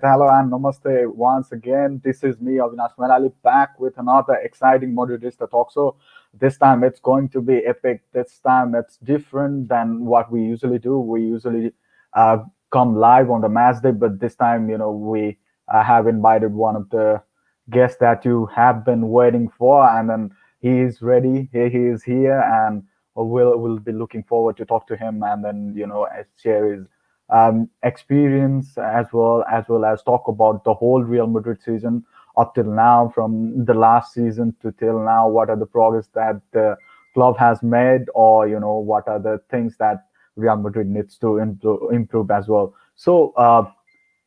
right, hello and namaste once again. This is me, Avinash Manali, back with another exciting Madridista talk. So this time it's going to be epic. This time it's different than what we usually do. We usually uh, come live on the match day, but this time, we have invited one of the guests that you have been waiting for, and then he is ready. He is here, and we'll be looking forward to talk to him, and then share his experience as well as talk about the whole Real Madrid season up till now, from the last season to till now. What are the progress that the club has made, or what are the things that Real Madrid needs to improve as well. So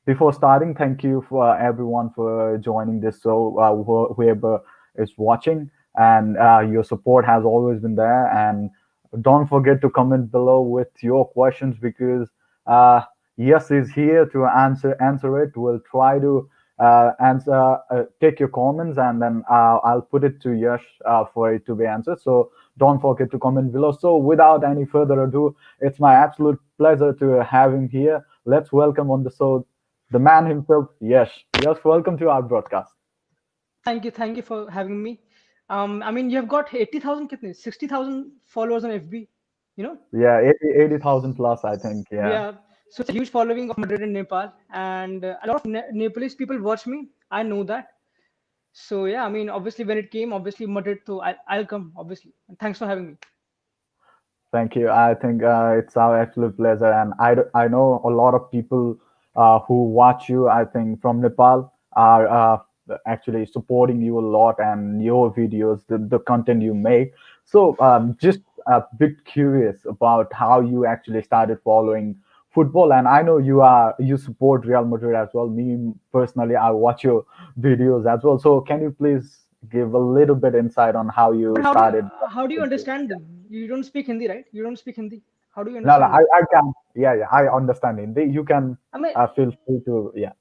before starting, thank you for everyone for joining this. So whoever is watching, and your support has always been there. And don't forget to comment below with your questions, because uh, Yes is here to answer it. We'll try to answer take your comments, and then I'll put it to Yash for it to be answered. So don't forget to comment below. So without any further ado, it's my absolute pleasure to have him here. Let's welcome on the show the man himself, Yash. Yash, welcome to our broadcast. Thank you for having me. I mean, you've got 80,000, 60,000 followers on FB, you know? Yeah, 80,000 plus, I think. Yeah. Yeah. So it's a huge following of Madrid and Nepal, and a lot of Nepalese people watch me. I know that. So yeah, I mean, obviously when it came, obviously Madrid, so I'll come, obviously. And thanks for having me. Thank you. I think it's our absolute pleasure, and I know a lot of people who watch you. I think from Nepal are actually supporting you a lot, and your videos, the content you make. So just a bit curious about how you actually started following football, and I know you support Real Madrid as well. Me personally, I watch your videos as well. So can you please give a little bit insight on how you But started how do you football? understand them? You don't speak Hindi, right? You don't speak Hindi. How do you No, no, understand I, them? I can. Yeah, yeah, I understand Hindi. You can I mean, feel free to. Yeah,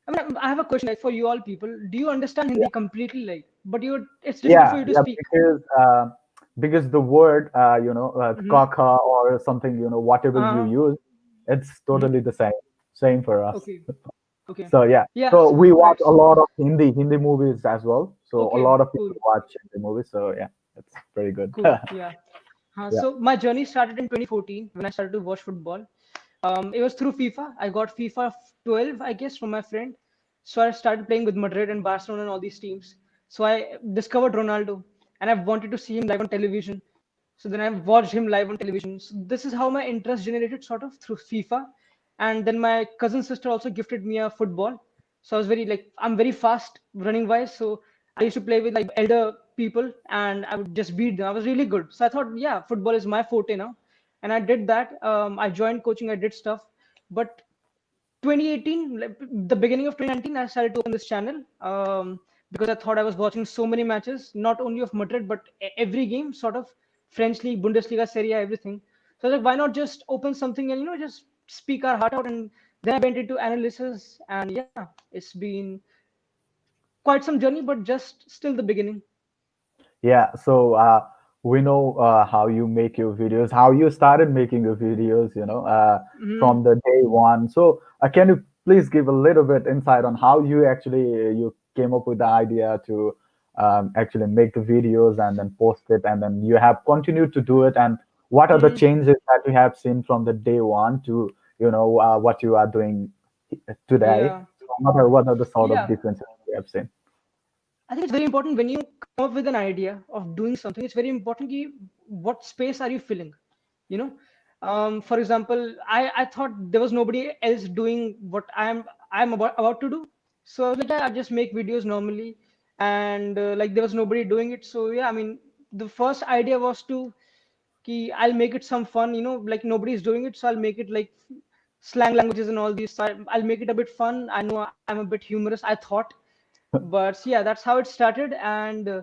I have a question like for you all people. Do you understand yeah, Hindi completely? Like, but it's difficult for yeah, you to yeah. speak. Because the word, Mm-hmm. kaka or something, whatever you Uh-huh. use, it's Mm-hmm. totally the same for us. Okay. Okay. So yeah, Yeah. so we watch Right. a lot of Hindi movies as well. So a Okay. lot of Cool. people watch Hindi movies. So yeah, it's very good. Cool. Yeah. Yeah. So my journey started in 2014 when I started to watch football. It was through FIFA. I got FIFA 12, I guess, from my friend. So I started playing with Madrid and Barcelona and all these teams. So I discovered Ronaldo, and I wanted to see him live on television. So then I watched him live on television. So this is how my interest generated, sort of through FIFA. And then my cousin sister also gifted me a football. So I was I'm very fast running wise. So I used to play with like elder people, and I would just beat them. I was really good. So I thought, yeah, football is my forte now. And I did that. I joined coaching, I did stuff. But 2018, like, the beginning of 2019, I started to open this channel because I thought I was watching so many matches, not only of Madrid, but every game, sort of French league, Bundesliga, Serie A, everything. So I was like, why not just open something and just speak our heart out? And then I went into analysis, and yeah, it's been quite some journey, but just still the beginning. Yeah, so we know how you make your videos, how you started making your videos, Hmm. from the day one. So can you please give a little bit insight on how you actually you came up with the idea to actually make the videos and then post it, and then you have continued to do it, and what are the Mm, changes that you have seen from the day one to what you are doing today? yeah, So what are the sort of yeah. differences you have seen? I think it's very important when you come up with an idea of doing something. It's very important what space are you filling? You know, for example, I thought there was nobody else doing what I'm about to do. So I was like, yeah, I just make videos normally, and like there was nobody doing it. So yeah, I mean, the first idea was to I'll make it some fun. Like nobody's doing it, so I'll make it like slang languages and all these. So I'll make it a bit fun. I know I'm a bit humorous, I thought, but yeah, that's how it started. And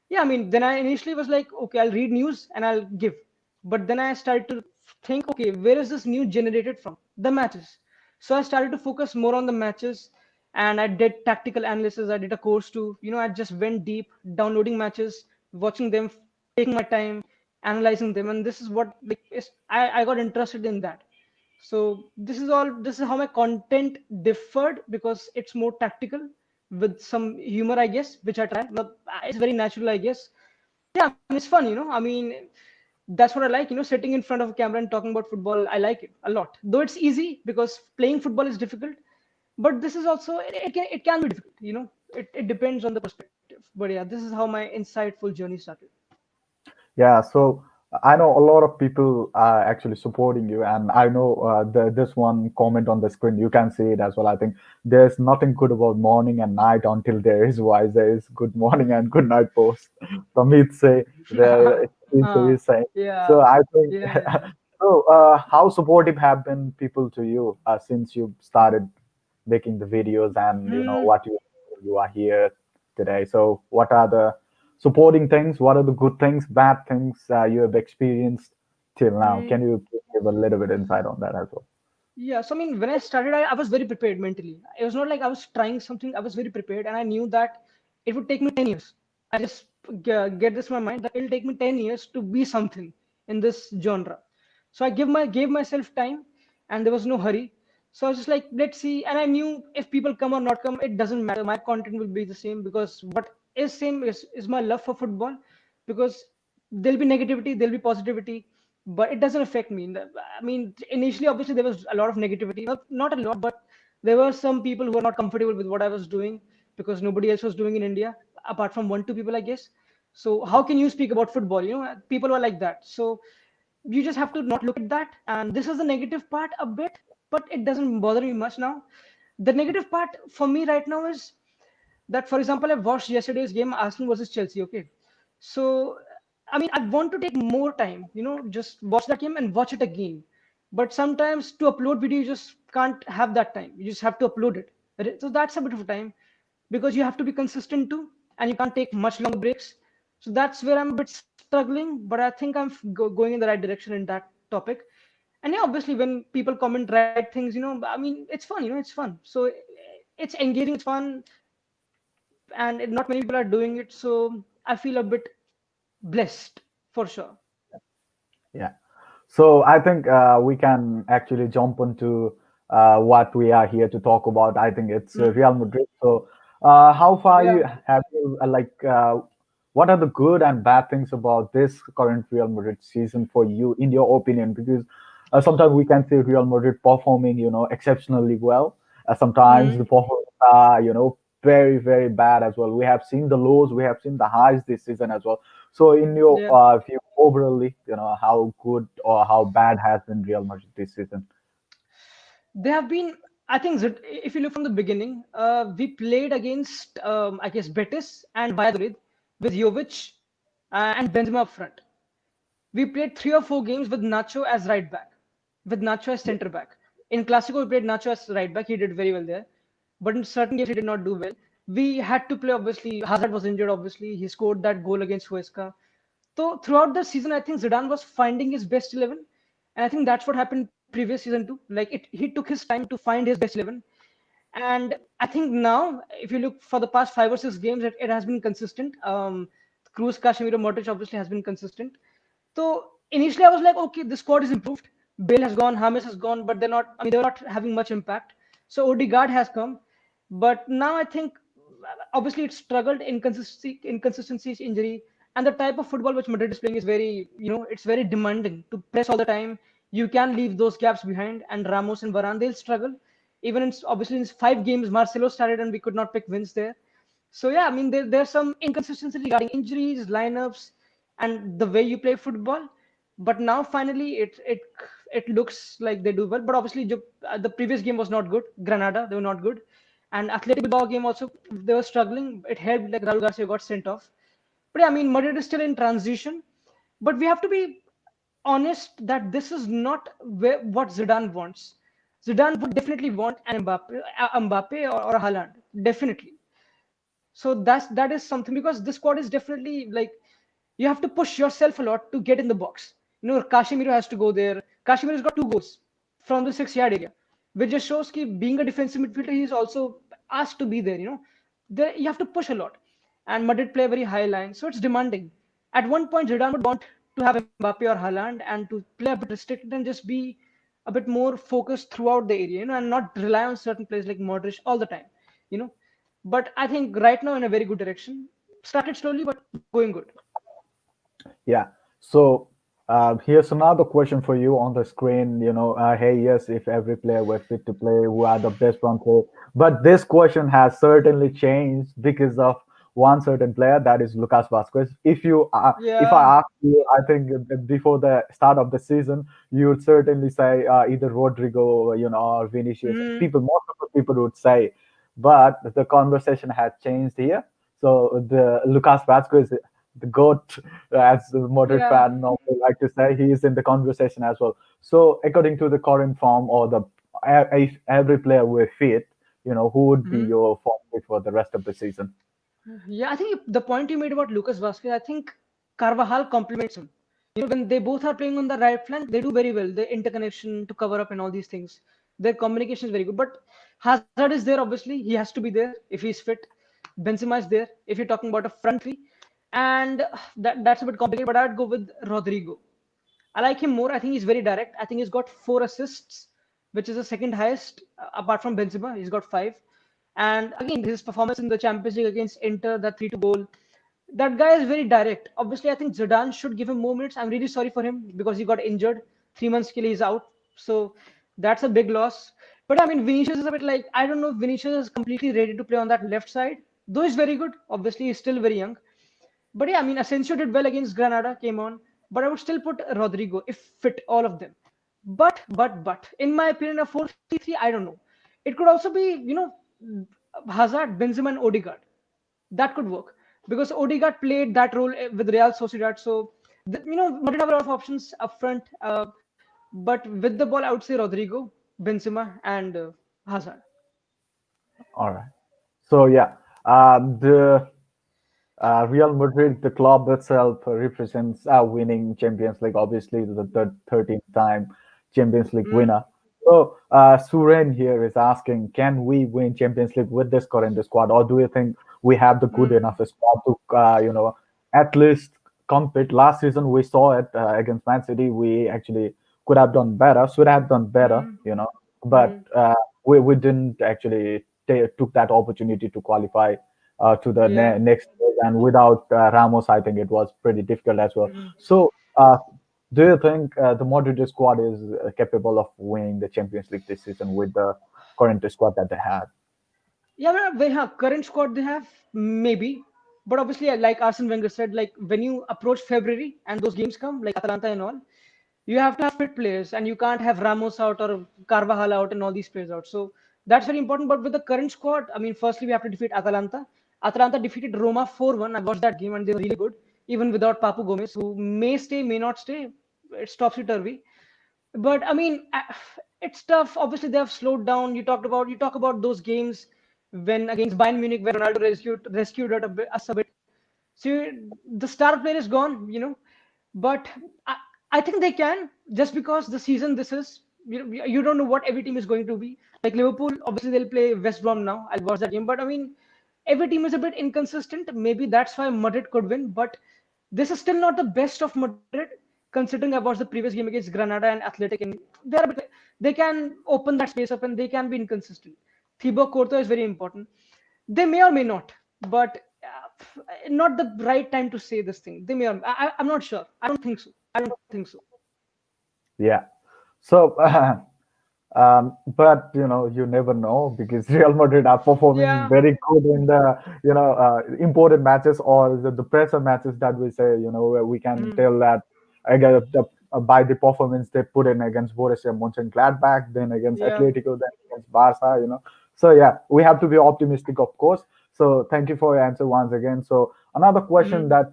yeah, I mean, then I initially was like, okay, I'll read news and I'll give. But then I started to think, okay, where is this news generated from? The matches. So I started to focus more on the matches, and I did tactical analysis. I did a course too. I just went deep, downloading matches, watching them, taking my time, analyzing them. And this is what, like, I got interested in that. So this is all. This is how my content differed because it's more tactical with some humor, I guess, which I try. But it's very natural, I guess. Yeah, I mean, it's fun, you know. I mean, that's what I like, you know, sitting in front of a camera and talking about football. I like it a lot. Though it's easy because playing football is difficult, but this is also it can be difficult, you know. It depends on the perspective. But yeah, this is how my insightful journey started. Yeah, so I know a lot of people are actually supporting you, and I know this one comment on the screen, you can see it as well. I think there's nothing good about morning and night until there is why there is good morning and good night post. For me, it's say there uh, is saying. So yeah, I think yeah, yeah. so. How supportive have been people to you since you started making the videos, and you know Hmm. what you are here today. So what are the supporting things? What are the good things, bad things you have experienced till now? Hmm. Can you give a little bit insight on that as well? Yeah, so I mean, when I started, I was very prepared mentally. It was not like I was trying something. I was very prepared, and I knew that it would take me 10 years. I just get this in my mind that it'll take me 10 years to be something in this genre. So I gave myself time, and there was no hurry. So I was just like, let's see. And I knew if people come or not come, it doesn't matter. My content will be the same because what is same is my love for football. Because there'll be negativity, there'll be positivity, but it doesn't affect me. I mean, initially, obviously, there was a lot of negativity. Not a lot, but there were some people who were not comfortable with what I was doing because nobody else was doing in India, apart from one, two people, I guess. So how can you speak about football? You know, people were like that. So you just have to not look at that. And this is the negative part a bit, but it doesn't bother me much now. The negative part for me right now is that, for example, I watched yesterday's game, Arsenal versus Chelsea. Okay, so I mean, I want to take more time, you know, just watch that game and watch it again. But sometimes to upload video, you just can't have that time. You just have to upload it. So that's a bit of time because you have to be consistent too, and you can't take much longer breaks. So that's where I'm a bit struggling, but I think I'm going in the right direction in that topic. And yeah, obviously, when people comment right things, you know, I mean, it's fun, you know, it's fun. So it's engaging, it's fun, and not many people are doing it. So I feel a bit blessed for sure. Yeah. So I think we can actually jump into what we are here to talk about. I think it's Mm, Real Madrid. So how far yeah, you have you what are the good and bad things about this current Real Madrid season for you, in your opinion? Because sometimes we can see Real Madrid performing, you know, exceptionally well. Sometimes the mm, performance are, you know, very very bad as well. We have seen the lows, we have seen the highs this season as well. So, in your yeah. view, overally, you know, how good or how bad has been Real Madrid this season? They have been. I think that if you look from the beginning, we played against, I guess, Betis and Valladolid with Jovic and Benzema up front. We played 3 or 4 games with Nacho as right back, with Nacho as Yeah, center back. In Clasico, we played Nacho as right back. He did very well there. But in certain games, he did not do well. We had to play, obviously. Hazard was injured, obviously. He scored that goal against Huesca. So throughout the season, I think Zidane was finding his best 11. And I think that's what happened previous season too. Like he took his time to find his best 11. And I think now, if you look for the past 5 or 6 games, it has been consistent. Cruz, Casemiro, Modric obviously has been consistent. So initially, I was like, okay, the squad is improved. Bale has gone, James has gone, but they're not. I mean, they're not having much impact. So Odegaard has come, but now I think obviously it struggled, inconsistencies, injury, and the type of football which Madrid is playing is very, you know, it's very demanding to press all the time. You can leave those gaps behind, and Ramos and Varane they'll struggle. Even in obviously in 5 games, Marcelo started and we could not pick wins there. So yeah, I mean there's some inconsistency regarding injuries, lineups, and the way you play football. But now finally it looks like they do well. But obviously the previous game was not good. Granada they were not good, and Athletic Bilbao game also they were struggling. It helped like Raul Garcia got sent off. But yeah, I mean Madrid is still in transition. But we have to be honest that this is not what Zidane wants. Zidane would definitely want an Mbappe or Haaland, definitely. So that is something because this squad is definitely like you have to push yourself a lot to get in the box. You know, Casemiro has to go there. Casemiro's got 2 goals from the 6 yard area, which just shows that being a defensive midfielder, he is also asked to be there. You know, there you have to push a lot, and Madrid play a very high line, so it's demanding. At one point, Zidane would want to have Mbappe or Haaland and to play a bit restricted and just be a bit more focused throughout the area, and not rely on certain players like Modric all the time, you know. But I think right now in a very good direction. Started slowly, but going good. Yeah. So here's another question for you on the screen. Hey, yes, if every player were fit to play, who are the best one player? But this question has certainly changed because of one certain player, that is Lucas Vasquez. If Yeah, I ask you, I think before the start of the season, you would certainly say either Rodrigo, or Vinicius. mm, Most of the people would say, but the conversation has changed here. So the Lucas Vasquez, the goat, as the Madrid yeah. fan normally like to say, he is in the conversation as well. So, according to the current form, or if every player were fit, who would be Mhm. your form fit for the rest of the season? Yeah, I think the point you made about Lucas Vasquez, I think Carvajal complements him. When they both are playing on the right flank, they do very well. The interconnection to cover up and all these things. Their communication is very good. But Hazard is there, obviously. He has to be there if he's fit. Benzema is there if you're talking about a front three. And that's a bit complicated, but I'd go with Rodrigo. I like him more. I think he's very direct. I think he's got 4 assists, which is the second highest apart from Benzema. He's got 5. And again, his performance in the Champions League against Inter, that 3-2 goal, that guy is very direct. Obviously, I think Zidane should give him more minutes. I'm really sorry for him because he got injured. 3 months till he's out. So that's a big loss. But I mean, Vinicius is a bit like, I don't know if Vinicius is completely ready to play on that left side. Though he's very good. Obviously, he's still very young. But yeah, I mean, Asensio did well against Granada, came on. But I would still put Rodrigo if fit, all of them. But, in my opinion, a 4-3-3, I don't know. It could also be, Hazard, Benzema, and Odegaard. That could work because Odegaard played that role with Real Sociedad. So, Madrid have a lot of options up front. But with the ball, I would say Rodrigo, Benzema, and Hazard. All right. So yeah, the Real Madrid, the club itself, represents winning Champions League. Obviously, the 13th time Champions League Mm, winner. So, Suren here is asking, can we win Champions League with this current squad, or do you think we have the good mm, enough squad to, at least compete? Last season, we saw it against Man City. We actually could have done better, should have done better, mm, but mm. we didn't actually took that opportunity to qualify to the Yeah. next stage. And without Ramos, I think it was pretty difficult as well. Mm. So, do you think the Madrid squad is capable of winning the Champions League this season with the current squad that they have? Yeah, but they have current squad they have maybe, but obviously like Arsene Wenger said, like when you approach February and those games come like Atalanta and all, you have to have fit players and you can't have Ramos out or Carvajal out and all these players out. So that's very important. But with the current squad, I mean, firstly we have to defeat Atalanta. Atalanta defeated Roma 4-1. I watched that game and they were really good, even without Papu Gomez, who may stay, may not stay. It's topsy turvy. But I mean, it's tough. Obviously, they have slowed down. You talk about those games when against Bayern Munich, where Ronaldo us a bit. So the star player is gone, But I, I think they can just because the season this is. You don't know what every team is going to be. Like Liverpool, obviously they'll play West Brom now. I'll watch that game. But I mean, every team is a bit inconsistent. Maybe that's why Madrid could win. But this is still not the best of Madrid, considering I watched the previous game against Granada and Athletic, and they can open that space up and they can be inconsistent. Thibaut Courtois is very important. They may or may not, but not the right time to say this thing. They may or I'm not sure. I don't think so. I don't think so. Yeah. So, but you never know because Real Madrid are performing Yeah, very good in the important matches, or the pressure matches that we say, where we can mm, tell that again by the performance they put in against Borussia Mönchengladbach, then against yeah, Atletico, then against Barca. So yeah, we have to be optimistic, of course. So thank you for your answer once again. So another question mm, that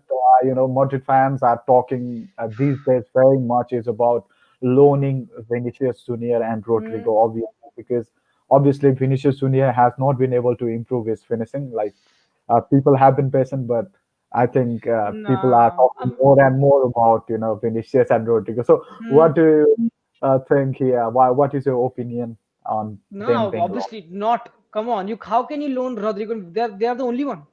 Madrid fans are talking these days very much is about loaning Vinicius Junior and mm, Rodrigo, obviously, because obviously Vinicius Junior has not been able to improve his finishing. Like people have been patient, but I think people are nah, talking more and more about Vinicius and Rodrigo. So what mm, do you think here? What is your opinion on them no, being loaned? obviously not. Come on, you how can you loan Rodrigo? They are the only one.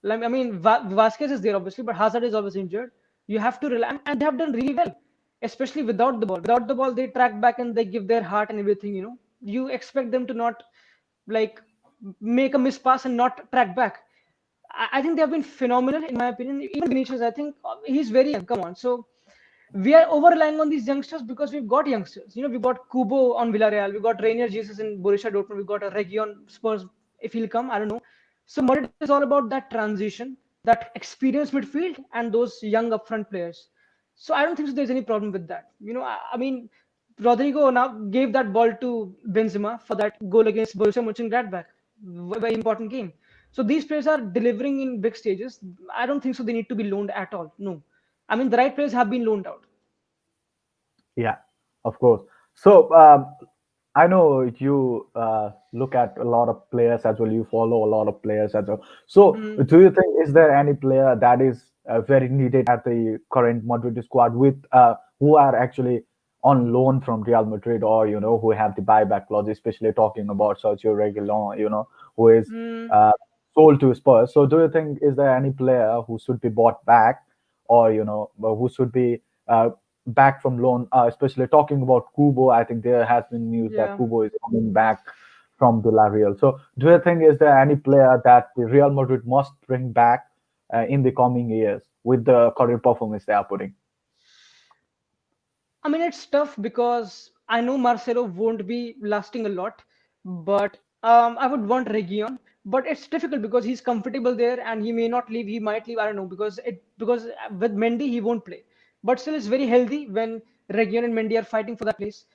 Like, I mean, Vasquez is there obviously, but Hazard is always injured. You have to rely, and they have done really well. especially without the ball. Without the ball, they track back and they give their heart and everything. You expect them to not like make a miss pass and not track back. I think they have been phenomenal in my opinion. Even Vinicius, I think he's very young. Come on, so we are over relying on these youngsters because we've got youngsters. We've got Kubo on Villarreal, we've got Rainier Jesus in Borussia Dortmund, we've got a Reggie on Spurs if he'll come. I don't know. So Madrid is all about that transition, that experienced midfield, and those young upfront players. So I don't think so there's any problem with that. I mean, Rodrigo now gave that ball to Benzema for that goal against Borussia Mönchengladbach, very important game. So these players are delivering in big stages. I don't think so. They need to be loaned at all. No, I mean the right players have been loaned out. Yeah, of course. So I know you look at a lot of players as well. You follow a lot of players as well. So Hmm. do you think is there any player that is very needed at the current Madrid squad with who are actually on loan from Real Madrid, or who have the buyback clause, especially talking about Sergio Reguilon, who is Hmm. uh, sold to Spurs. So do you think is there any player who should be bought back, or who should be back from loan, especially talking about Kubo. I think there has been news that Yeah. Kubo is coming back from Villarreal. So, do you think is there any player that the Real Madrid must bring back in the coming years with the current performance they are putting? I mean, it's tough because I know Marcelo won't be lasting a lot, but I would want Region. But it's difficult because he's comfortable there and he may not leave. He might leave. I don't know because with Mendy he won't play. But still, it's very healthy when Region and Mendy are fighting for that place.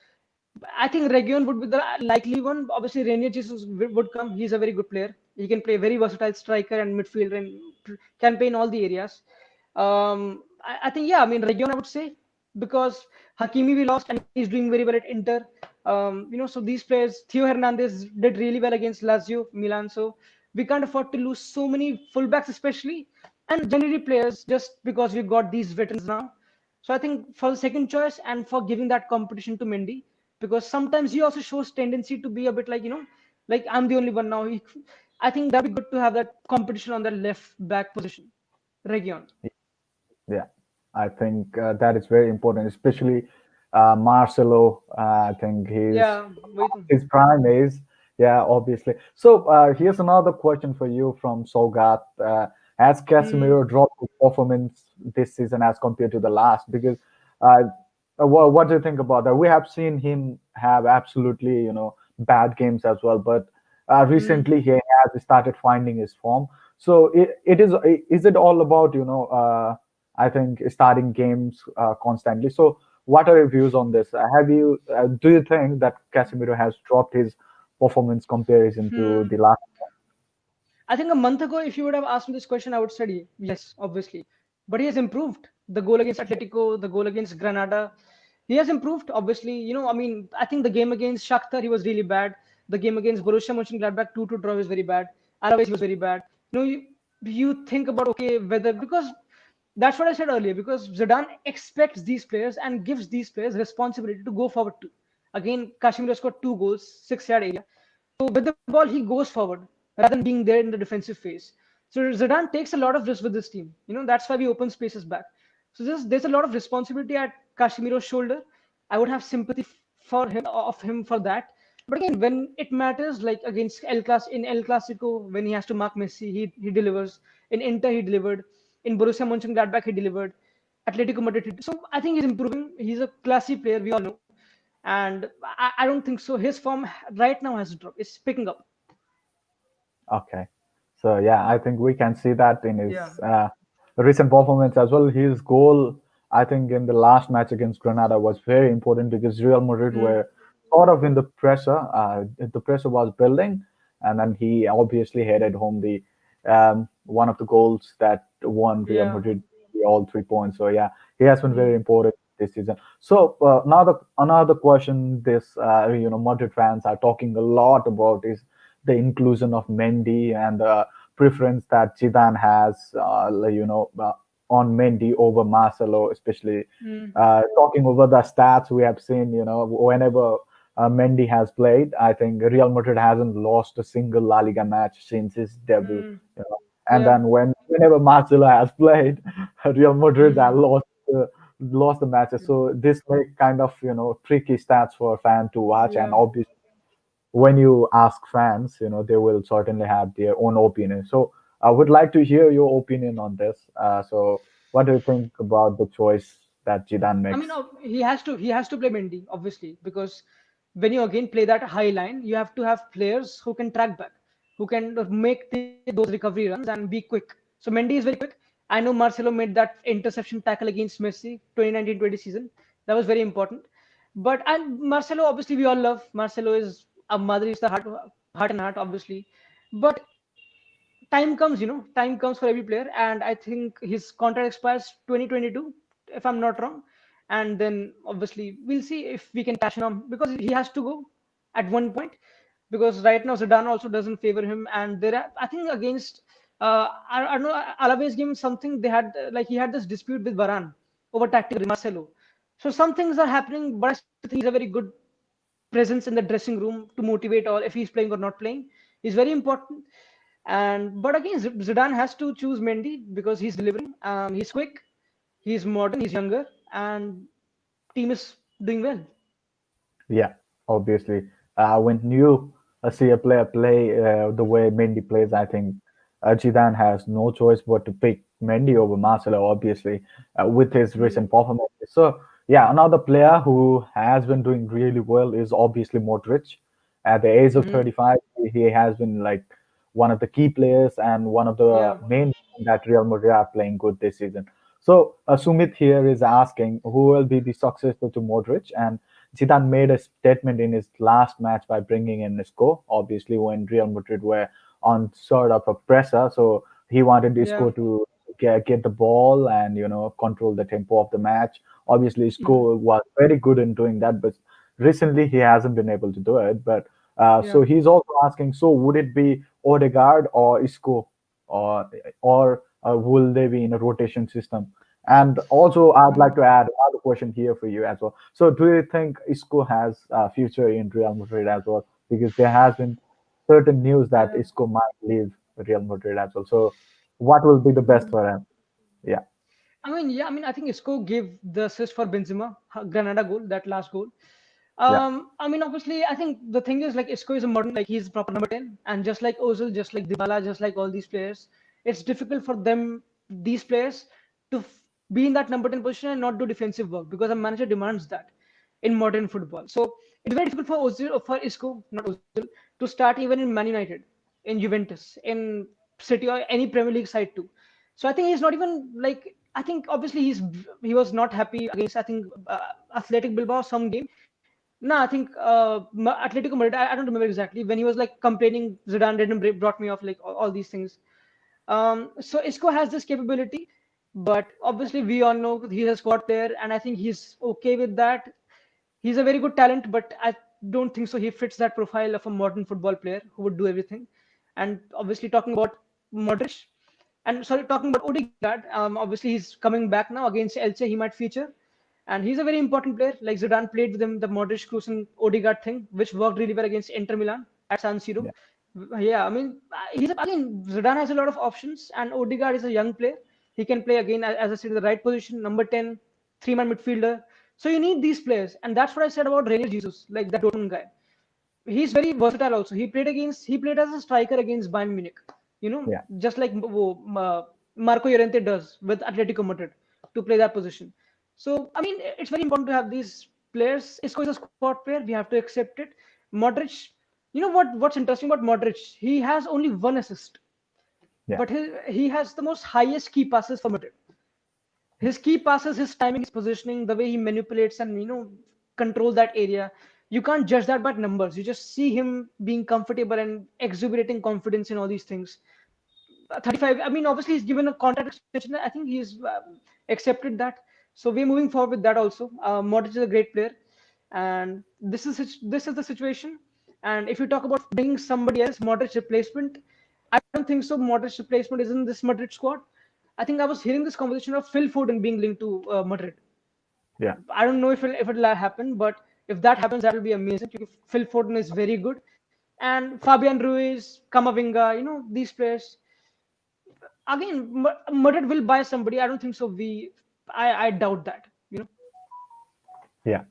I think Region would be the likely one. Obviously, Rainier Jesus would come. He's a very good player. He can play very versatile striker and midfielder and can play in all the areas. I think, yeah, I mean, Region, I would say, because Hakimi we lost and he's doing very well at Inter. So these players, Theo Hernandez did really well against Lazio, Milan. So we can't afford to lose so many fullbacks, especially, and generally players just because we've got these veterans now. So I think for the second choice and for giving that competition to Mendy, because sometimes he also shows tendency to be a bit like like I'm the only one now. I think that'd be good to have that competition on the left back position. Region. Yeah, I think that is very important, especially Marcelo. I think Yeah, wait. his prime is, yeah, obviously. So here's another question for you from Sogat. Has Hmm. Casemiro dropped his performance this season as compared to the last? Because uh, what do you think about that? We have seen him have absolutely, bad games as well, but Hmm. recently he has started finding his form. So is it all about, I think starting games constantly. So, what are your views on this? Do you think that Casemiro has dropped his performance comparison to Hmm. the last? I think a month ago, if you would have asked me this question, I would say yes, obviously. But he has improved. The goal against Atletico, the goal against Granada, he has improved. Obviously, I mean, I think the game against Shakhtar he was really bad. The game against Borussia Mönchengladbach 2-2 draw was very bad. Alaves he was very bad. You think about okay whether because that's what I said earlier because Zidane expects these players and gives these players responsibility to go forward too. Again, Kashmir scored 2 goals, 6 yard area. So with the ball, he goes forward rather than being there in the defensive phase. So Zidane takes a lot of risk with this team. That's why we open spaces back. So there's a lot of responsibility at Casemiro's shoulder. I would have sympathy of him for that. But again, when it matters, like against El Clasico, when he has to mark Messi, he delivers. In Inter, he delivered. In Borussia Mönchengladbach, he delivered. Atletico Madrid. So I think he's improving. He's a classy player. We all know and I don't think so. His form right now has dropped. It's picking up. Okay. So yeah, I think we can see that in his Yeah. recent performance as well. His goal, I think, in the last match against Granada was very important because Real Madrid Hmm. were sort of in the pressure. The pressure was building, and then he obviously headed home the one of the goals that won Real Yeah. Madrid all 3 points. So yeah, he has been very Hmm. important this season. So another question this Madrid fans are talking a lot about is the inclusion of Mendy and the preference that Zidane has, on Mendy over Marcelo, especially Hmm. talking over the stats we have seen. Whenever Mendy has played, I think Real Madrid hasn't lost a single La Liga match since his debut. Hmm. And Yeah. then whenever Marcelo has played, Real Madrid have Hmm. lost lost the matches. Mm. So this make kind of tricky stats for a fan to watch, and Yeah. obviously when you ask fans, they will certainly have their own opinion. So I would like to hear your opinion on this. So what do you think about the choice that Zidane I mean, makes? he has to play Mendy, obviously, because when you again play that high line, you have to have players who can track back, who can make those recovery runs and be quick. So Mendy is very quick. I know Marcelo made that interception tackle against Messi 2019-20 season. That was very important. But and Marcelo, obviously, we all love Marcelo is a Madridista heart and heart, obviously. But time comes for every player, and I think his contract expires 2022, if I'm not wrong. And then obviously we'll see if we can cash in on, because he has to go at one point, because right now Zidane also doesn't favor him, and there are, I think, against I don't know, Alaves game something they had, like he had this dispute with Varane over tactical Marcelo. So some things are happening, but I still think he's a very good presence in the dressing room to motivate, or if he's playing or not playing is very important. And but again, Zidane has to choose Mendy because he's delivering. He's quick, he's modern, he's younger, and team is doing well. Yeah, obviously. When you see a player play the way Mendy plays, I think Zidane has no choice but to pick Mendy over Marcelo, obviously, with his Mm, recent performances. So, yeah, another player who has been doing really well is obviously Modric. At the age of mhm. 35, he has been like one of the key players and one of the Yeah. main reasons that Real Madrid are playing good this season. So, Sumit here is asking who will be the successor to Modric, and Zidane made a statement in his last match by bringing in Isco, obviously when Real Madrid were on sort of a pressure. So he wanted Yeah. Isco to get the ball and control the tempo of the match. Obviously, Mhm. Isco was very good in doing that, but recently he hasn't been able to do it. But so Yeah. he's also asking, so would it be Odegaard or Isco, or will they be in a rotation system? And also, I'd like Mhm. to add another question here for you as well. So, do you think Isco has a future in Real Madrid as well? Because there has been certain news that Yeah. Isco might leave Real Madrid as well. So, what will be the best Mhm. for him? Yeah, I think Isco gave the assist for Benzema, Granada goal, that last goal. yeah, Obviously, I think the thing is, like, Isco is a modern, like he's proper number 10, and just like Ozil, just like Dybala, just like all these players, it's difficult for these players, to be in that number 10 position and not do defensive work, because a manager demands that in modern football. So it's very difficult for Ozil, for Isco, not Ozil, to start even in Man United, in Juventus, in City, or any Premier League side too. So I think he's not even like. I think obviously he was not happy against, I think, Athletic Bilbao some game. No, I think Atletico Madrid. I don't remember exactly when he was like complaining. Zidane didn't brought me off, like all these things. So Isco has this capability, but obviously we all know he's a squad player, and I think he's okay with that. He's a very good talent, but I don't think so. He fits that profile of a modern football player who would do everything. And obviously, talking about Modric, and sorry, talking about Odegaard, obviously he's coming back now against Elche. He might feature, and he's a very important player. Like Zidane played with him the Modric, Kroos, and Odegaard thing, which worked really well against Inter Milan at San Siro. yeah, Yeah, I mean, again, Zidane has a lot of options, and Odegaard is a young player. He can play again, as I said, in the right position, number 10, three-man midfielder. So you need these players, and that's what I said about Reinier Jesus, like that Dortmund guy. He's very versatile. Also, he played as a striker against Bayern Munich. yeah, Just like Marco Llorente does with Atletico Madrid to play that position. So I mean, it's very important to have these players. Isco is a squad player. We have to accept it. Modric, what's interesting about Modric? He has only one assist, yeah, but he has the most highest key passes for Madrid. His key passes, his timing, his positioning, the way he manipulates and control that area. You can't judge that by numbers. You just see him being comfortable and exuberating confidence in all these things. 35. I mean, obviously he's given a contract extension. I think he's accepted that. So we're moving forward with that also. Modric is a great player, and this is the situation. And if you talk about bringing somebody else, Modric replacement, I don't think so. Modric replacement is in this Madrid squad. I think I was hearing this conversation of Phil Foden being linked to Madrid. yeah, I don't know if it'll happen, but if that happens, that will be amazing. Because Phil Foden is very good, and Fabian Ruiz, Kamavinga, these players. Again, Madrid will buy somebody. I don't think so. I doubt that. Yeah.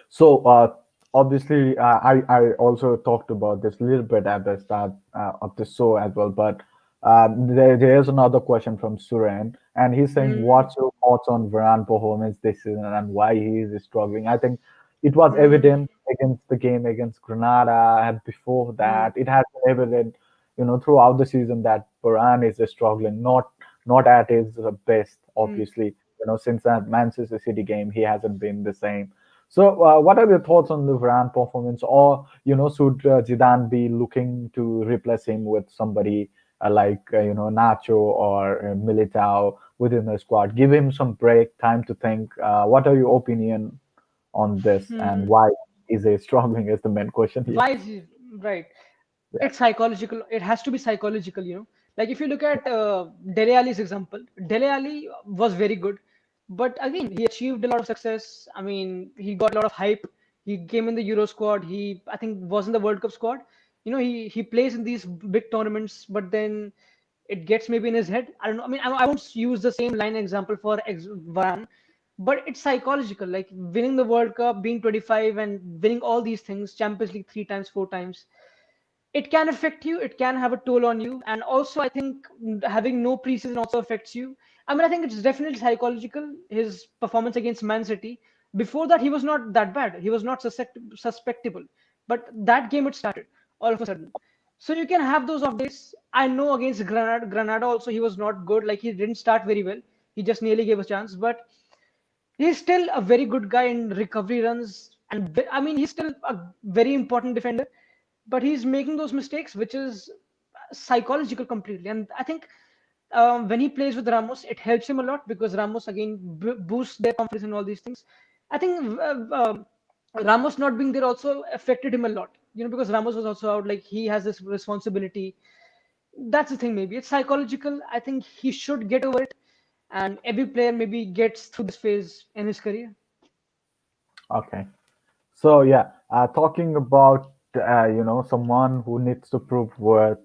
So obviously, I also talked about this a little bit at the start of the show as well. But there's another question from Suren, and he's saying, Mm-hmm. "What's your thoughts on Varane performance this season and why he is struggling?" I think it was Mm-hmm. evident against the game against Granada, and before that, it has been evident, throughout the season that Varane is struggling, not at his best. Mm-hmm. Obviously, since that Manchester City game, he hasn't been the same. So, what are your thoughts on the Varane performance, or should Zidane be looking to replace him with somebody like Nacho or Militao within the squad? Give him some break, time to think. What are your opinion on this, and Mm-hmm. why is he struggling? Is the main question here. Why is he right? Yeah. It's psychological. It has to be psychological, like if you look at Dele Alli's example, Dele Alli was very good, but again he achieved a lot of success. I mean, he got a lot of hype. He came in the Euro squad. He, I think, was in the World Cup squad. He plays in these big tournaments, but then it gets maybe in his head. I don't know. I mean, I won't use the same line example for Varane, but it's psychological. Like winning the World Cup, being 25, and winning all these things, Champions League three times, four times, it can affect you, it can have a toll on you. And also I think having no preseason also affects you. I mean, I think it's definitely psychological. His performance against Man City, before that he was not that bad, he was not suspectable, but that game it started all of a sudden. So you can have those off days. I know against Granada also he was not good, like he didn't start very well, he just nearly gave a chance, but he's still a very good guy in recovery runs, and I mean he's still a very important defender, but he's making those mistakes, which is psychological completely. And I think when he plays with Ramos, it helps him a lot because Ramos again boosts their confidence and all these things. I think Ramos not being there also affected him a lot, because Ramos was also out. Like he has this responsibility. That's the thing. Maybe it's psychological. I think he should get over it, and every player maybe gets through this phase in his career. Okay. So yeah, talking about someone who needs to prove worth,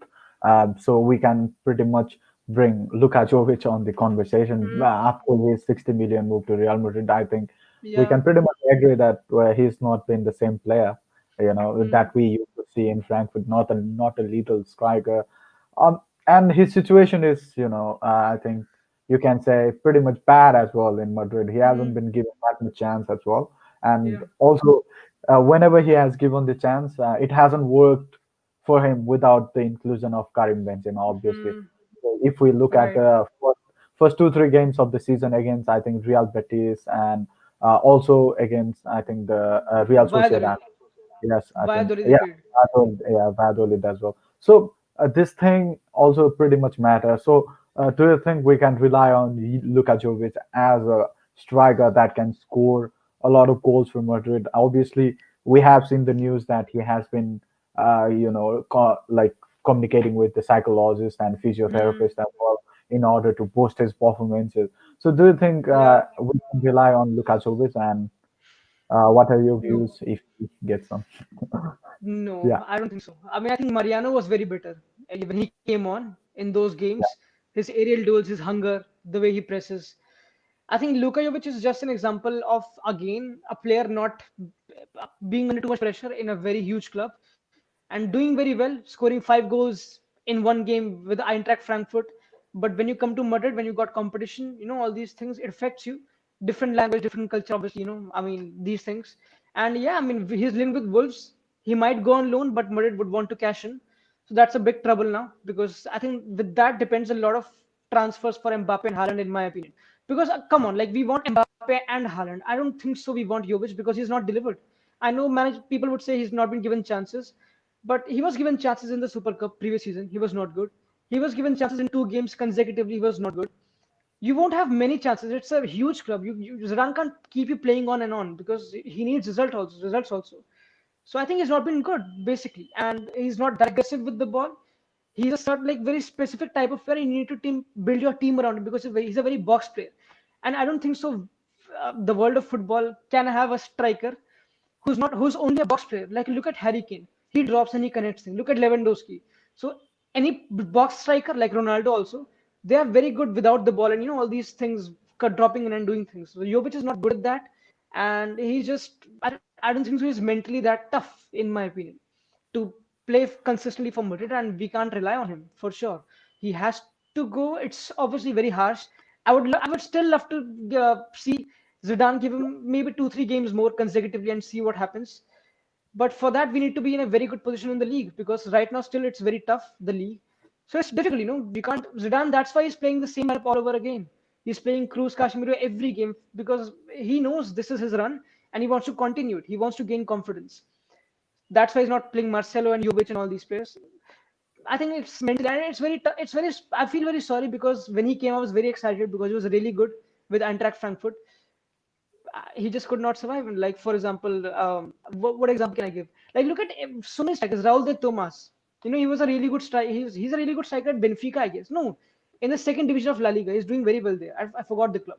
so we can pretty much bring Luka Jovic on the conversation after his 60 million move to Real Madrid. I think we Yeah. can pretty much agree that he's not been the same player, Mm, that we used to see in Frankfurt. Not a little striker, and his situation is, I think you can say pretty much bad as well in Madrid. He hasn't mm, been given that much chance as well, and yeah. also whenever he has given the chance, it hasn't worked for him without the inclusion of Karim Benzema, obviously. Mm, So if we look at right. the first 2 3 games of the season against, I think, Real Betis, and also against, I think, the Real Valladolid. Sociedad. Yes, I think, Valladolid they yeah, played. Valladolid as well. So this thing also pretty much matters. So do you think we can rely on Luka Jovic as a striker that can score a lot of goals for Madrid? Obviously, we have seen the news that he has been, like communicating with the psychologist and Mm, physiotherapist as well in order to boost his performances. So do you think yeah. we can rely on Luka Jovic, and what are your No. views if he gets some? No, Yeah, I don't think so. I mean, I think Mariano was very better when he came on in those yeah, games. His aerial duels, his hunger, the way he presses. I think Luka Jovic is just an example of, again, a player not being under too much pressure in a very huge club and doing very well, scoring 5 goals in one game with Eintracht Frankfurt. But when you come to Madrid, when you got competition, all these things, it affects you. Different language, different culture, obviously, I mean, these things. And yeah, I mean, he's linked with Wolves. He might go on loan, but Madrid would want to cash in. So that's a big trouble now because I think with that depends a lot of transfers for Mbappe and Haaland, in my opinion. Because come on, like we want Mbappe and Haaland. I don't think so. We want Jovic because he's not delivered. I know people would say he's not been given chances, but he was given chances in the Super Cup previous season. He was not good. He was given chances in 2 games consecutively. He was not good. You won't have many chances. It's a huge club. Zidane can't keep you playing on and on because he needs results also. So I think he's not been good basically, and he's not that aggressive with the ball. He's a certain like very specific type of player. You need to build your team around him because he's a very box player, and I don't think so. The world of football can have a striker who's only a box player. Like look at Harry Kane, he drops and he connects things. Look at Lewandowski. So any box striker like Ronaldo also, they are very good without the ball, and all these things, dropping in and doing things. So Jovic is not good at that. and he just I don't think so. He's mentally that tough, in my opinion, to play consistently for Madrid, and we can't rely on him for sure. He has to go. It's obviously very harsh. I would still love to see Zidane give him maybe 2 3 games more consecutively and see what happens. But for that, we need to be in a very good position in the league, because right now still it's very tough, the league. So it's difficult, We can't Zidane. That's why he's playing the same lineup all over again. He's playing Cruz Casemiro every game because he knows this is his run and he wants to continue it. He wants to gain confidence. That's why he's not playing Marcelo and Jovic and all these players. I think it's mentally, and it's very. I feel very sorry because when he came, I was very excited because he was really good with Eintracht Frankfurt. He just could not survive. And like for example, what example can I give? Like look at so many strikers. Raul de Tomas. He was a really good striker. He's a really good striker at Benfica, I guess. No, in the second division of La Liga, he's doing very well there. I forgot the club.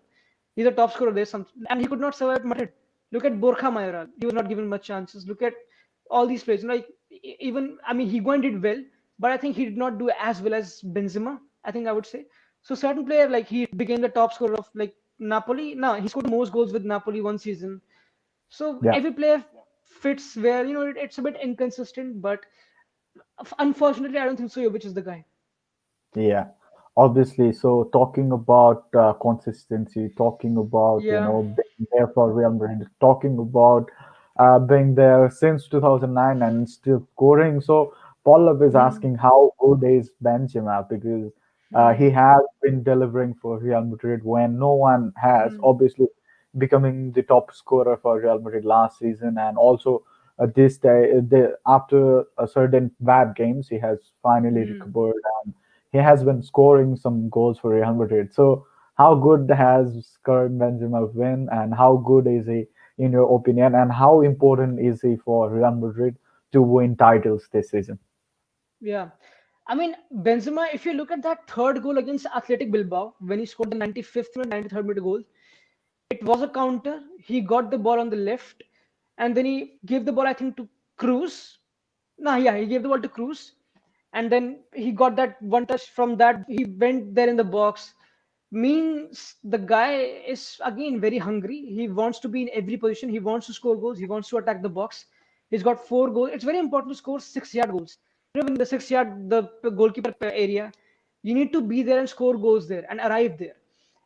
He's a top scorer there. And he could not survive at Madrid. Look at Borja Mayoral. He was not given much chances. Look at all these players. Like even I mean, Higuain did well, but I think he did not do as well as Benzema. I think I would say. So certain player like he became the top scorer of like Napoli. No, he scored the most goals with Napoli one season. So Yeah. every player fits where it's a bit inconsistent, but unfortunately, I don't think so. Which is the guy. Yeah, obviously. So talking about consistency, talking about Yeah. being there for Real Madrid, talking about being there since 2009 and still scoring. So Paul is Hmm. asking how good is Benzema because Hmm. he has been delivering for Real Madrid when no one has. Hmm. Obviously, becoming the top scorer for Real Madrid last season and also this day after a certain bad games he has finally Hmm. recovered and he has been scoring some goals for Real Madrid. So, how good has Karim Benzema been, and how good is he in your opinion, and how important is he for Real Madrid to win titles this season? Yeah. I mean, Benzema, if you look at that third goal against Athletic Bilbao, when he scored the 95th minute, 93rd minute goal, it was a counter. He got the ball on the left, and then he gave the ball, I think, to Cruz. No, yeah, he gave the ball to Cruz, and then he got that one touch from that. He went there in the box. Means the guy is again very hungry. He wants to be in every position. He wants to score goals. He wants to attack the box. He's got 4 goals. It's very important to score 6 yard goals. When the 6 yard, the goalkeeper area, you need to be there and score goals there and arrive there.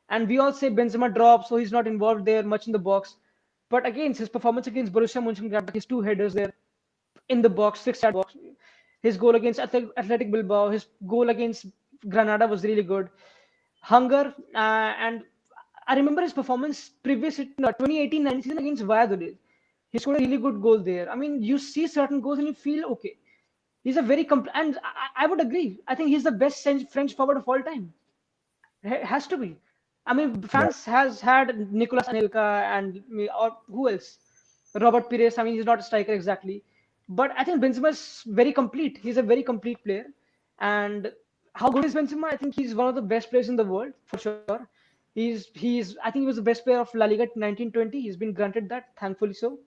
And we all say Benzema dropped, so he's not involved there much in the box. But again, his performance against Borussia Mönchengladbach, his 2 headers there in the box, 6 yard box. His goal against Athletic Bilbao, his goal against Granada was really good. Hunger, and I remember his performance previous no, 2018-19 season against Valladolid. He scored a really good goal there. I mean, you see certain goals and you feel okay. He's a and I would agree. I think he's the best French forward of all time. Has to be. I mean, Yeah, France has had Nicolas Anelka and or who else? Robert Pires. I mean, he's not a striker exactly, but I think Benzema is very complete. He's a very complete player. And how good is Benzema? I think he's one of the best players in the world for sure. He's. I think he was the best player of La Liga 1920. He's been granted that, thankfully so.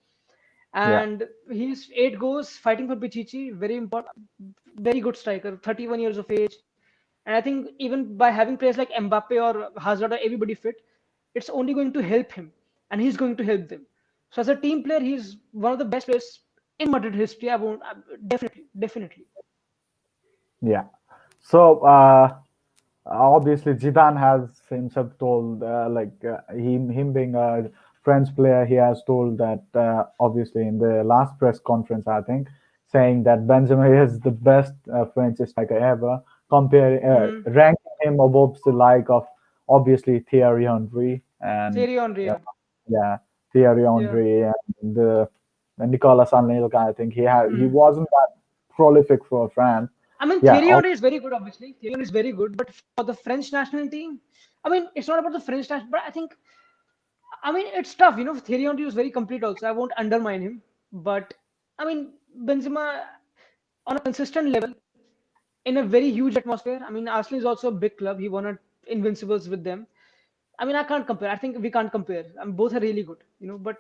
yeah, And he's 8 goals fighting for Pichichi. Very important, very good striker. 31 years of age. And I think even by having players like Mbappe or Hazard or everybody fit, it's only going to help him, and he's going to help them. So as a team player, he's one of the best players in Madrid history. I won't definitely. yeah. So, obviously Zidane has himself told him being a French player he has told that obviously in the last press conference I think saying that Benzema is the best French striker ever comparing Hmm. ranking him above the like of obviously Thierry Henry and Thierry Henry, uh, yeah. yeah Thierry Yeah. Henry and Nicolas Anelka I think he Hmm. wasn't that prolific for France. I mean, Yeah, Thierry Henry is very good, obviously. Thierry Henry is very good, but for the French national team, I mean, it's not about the French national, but I mean, it's tough. Thierry Henry was very complete also. I won't undermine him, but I mean, Benzema on a consistent level in a very huge atmosphere. I mean, Arsenal is also a big club. He won at Invincibles with them. I mean, I can't compare. I think we can't compare. I mean, both are really good, but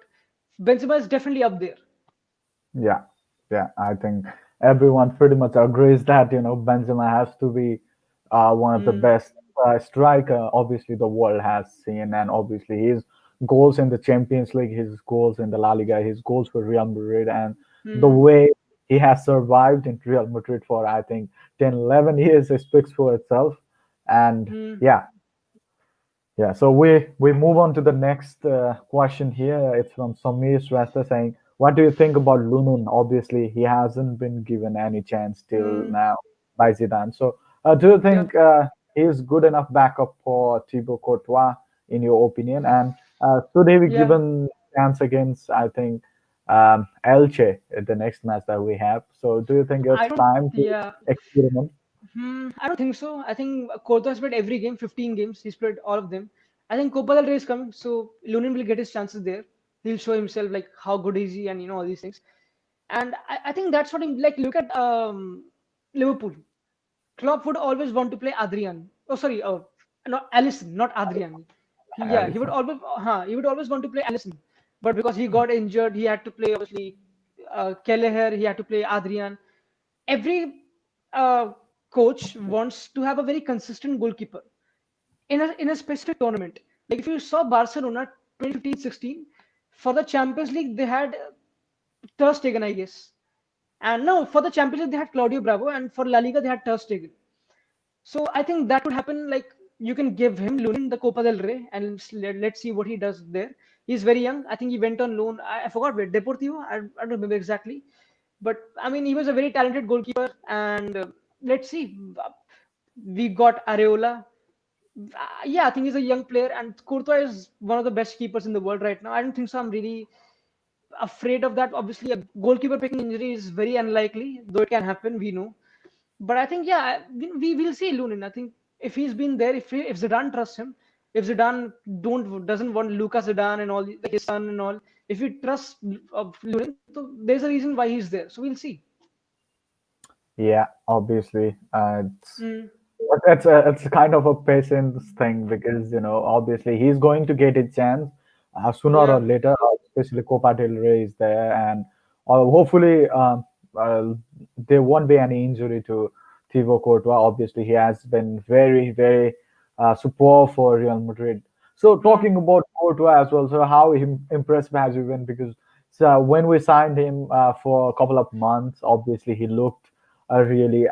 Benzema is definitely up there. yeah, yeah. I think everyone pretty much agrees that Benzema has to be one of the Hmm. best striker. Obviously, the world has seen, and obviously he's goals in the Champions League, his goals in the La Liga, his goals for Real Madrid, and the Hmm. way he has survived in Real Madrid for, I think, 10, 11 years, it speaks for itself. And Hmm. yeah, yeah, so we move on to the next question here. It's from Samir Shrestha saying, "What do you think about Lunin? Obviously, he hasn't been given any chance till Hmm. now by Zidane. So, do you Yeah. think he is good enough backup for Thibaut Courtois, in your opinion? And should he be Yeah. given chance against, I think, Elche at the next match that we have? So, do you think I it's don't. time to Yeah. experiment? I don't think so. I think Courtois has played every game, 15 games. He's played all of them. I think Copa del Rey is coming, so Lunin will get his chances there. He'll show himself like how good is he and all these things. And I think that's what like look at Liverpool. Klopp would always want to play Adrian. Oh, sorry, not Allison, not Adrian. Yeah, Alisson. he would always want to play Allison, but because he got injured, he had to play obviously Kelleher. He had to play Adrian. Every uh, coach wants to have a very consistent goalkeeper in a specific tournament. Like if you saw Barcelona 2015-16 for the Champions League, they had Ter Stegen, I guess. And no, for the Champions League they had Claudio Bravo, and for La Liga they had Ter Stegen. So I think that would happen. Like you can give him Lunin the Copa del Rey, and let's see what he does there. He's very young. I think he went on loan. I forgot where Deportivo. I don't remember exactly, but I mean he was a very talented goalkeeper. And let's see. We got Areola. Yeah, I think he's a young player, and Courtois is one of the best keepers in the world right now. I don't think so. I'm really afraid of that. Obviously, a goalkeeper picking injury is very unlikely, though it can happen. We know. But I think yeah, we will see Lunin. I think if he's been there, if Zidane trusts him, if Zidane don't doesn't want Lucas Zidane and all like his son and all, if he trusts Lunin, so there's a reason why he's there. So we'll see. Yeah, obviously. Mm, But it's a kind of a patience thing because obviously he's going to get a chance sooner or yeah. later, especially Copa del Rey is there, and hopefully uh, there won't be any injury to Thibaut Courtois. Obviously, he has been very very superb for Real Madrid. So Mm, talking about Courtois as well, so how impressive has he been? Because so when we signed him for a couple of months, obviously he looked really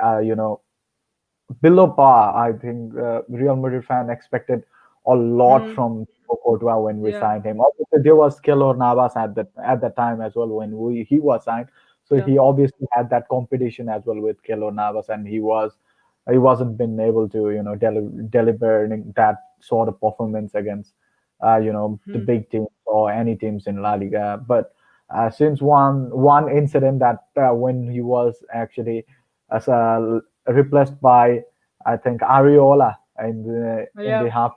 below par. I think Real Madrid fan expected a lot mm, from Courtois when we yeah. signed him. Obviously, there was Keylor Navas at that time as well when he was signed. So Yeah. he obviously had that competition as well with Keylor Navas, and he wasn't been able to delivering that sort of performance against the Mm, big teams or any teams in La Liga. But since one incident that when he was actually as replaced by I think Ariola in the yeah. half.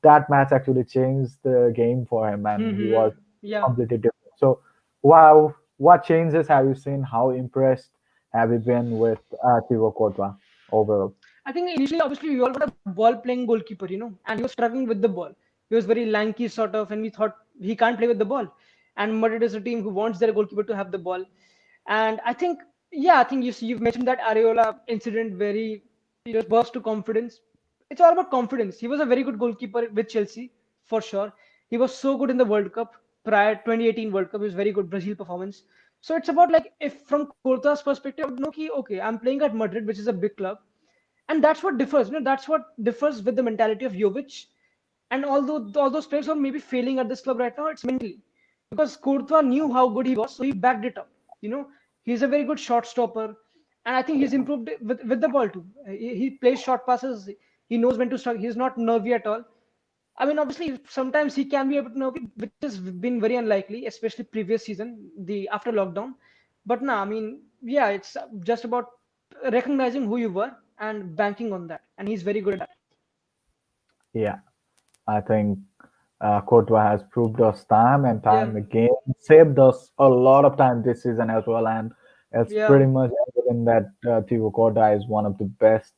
That match actually changed the game for him, and he was Yeah. completely different. So, wow, what changes have you seen? How impressed have you been with Thibaut Courtois overall? I think initially, obviously, we all got a ball playing goalkeeper, and he was struggling with the ball. He was very lanky, sort of, and we thought he can't play with the ball. And Madrid is a team who wants their goalkeeper to have the ball. And I think, yeah, I think you've mentioned that Areola incident where he burst to confidence. It's all about confidence. He was a very good goalkeeper with Chelsea, for sure. He was so good in the World Cup prior 2018 World Cup. It was very good Brazil performance. So it's about like if from Courtois' perspective, I would know okay, I'm playing at Madrid, which is a big club, and that's what differs. That's what differs with the mentality of Jovic. And although all those players are maybe failing at this club right now, it's mentally because Courtois knew how good he was, so he backed it up. He's a very good shot stopper, and I think he's improved with the ball too. He plays short passes. He knows when to strike. He's not nervy at all. I mean, obviously, sometimes he can be a bit nervy, which has been very unlikely, especially previous season, the after lockdown. But no, I mean, yeah, it's just about recognizing who you were and banking on that, and he's very good at that. Yeah, I think Courtois has proved us time and Yeah, time again, saved us a lot of time this season as well, and it's yeah, pretty much evident that Thibaut Courtois is one of the best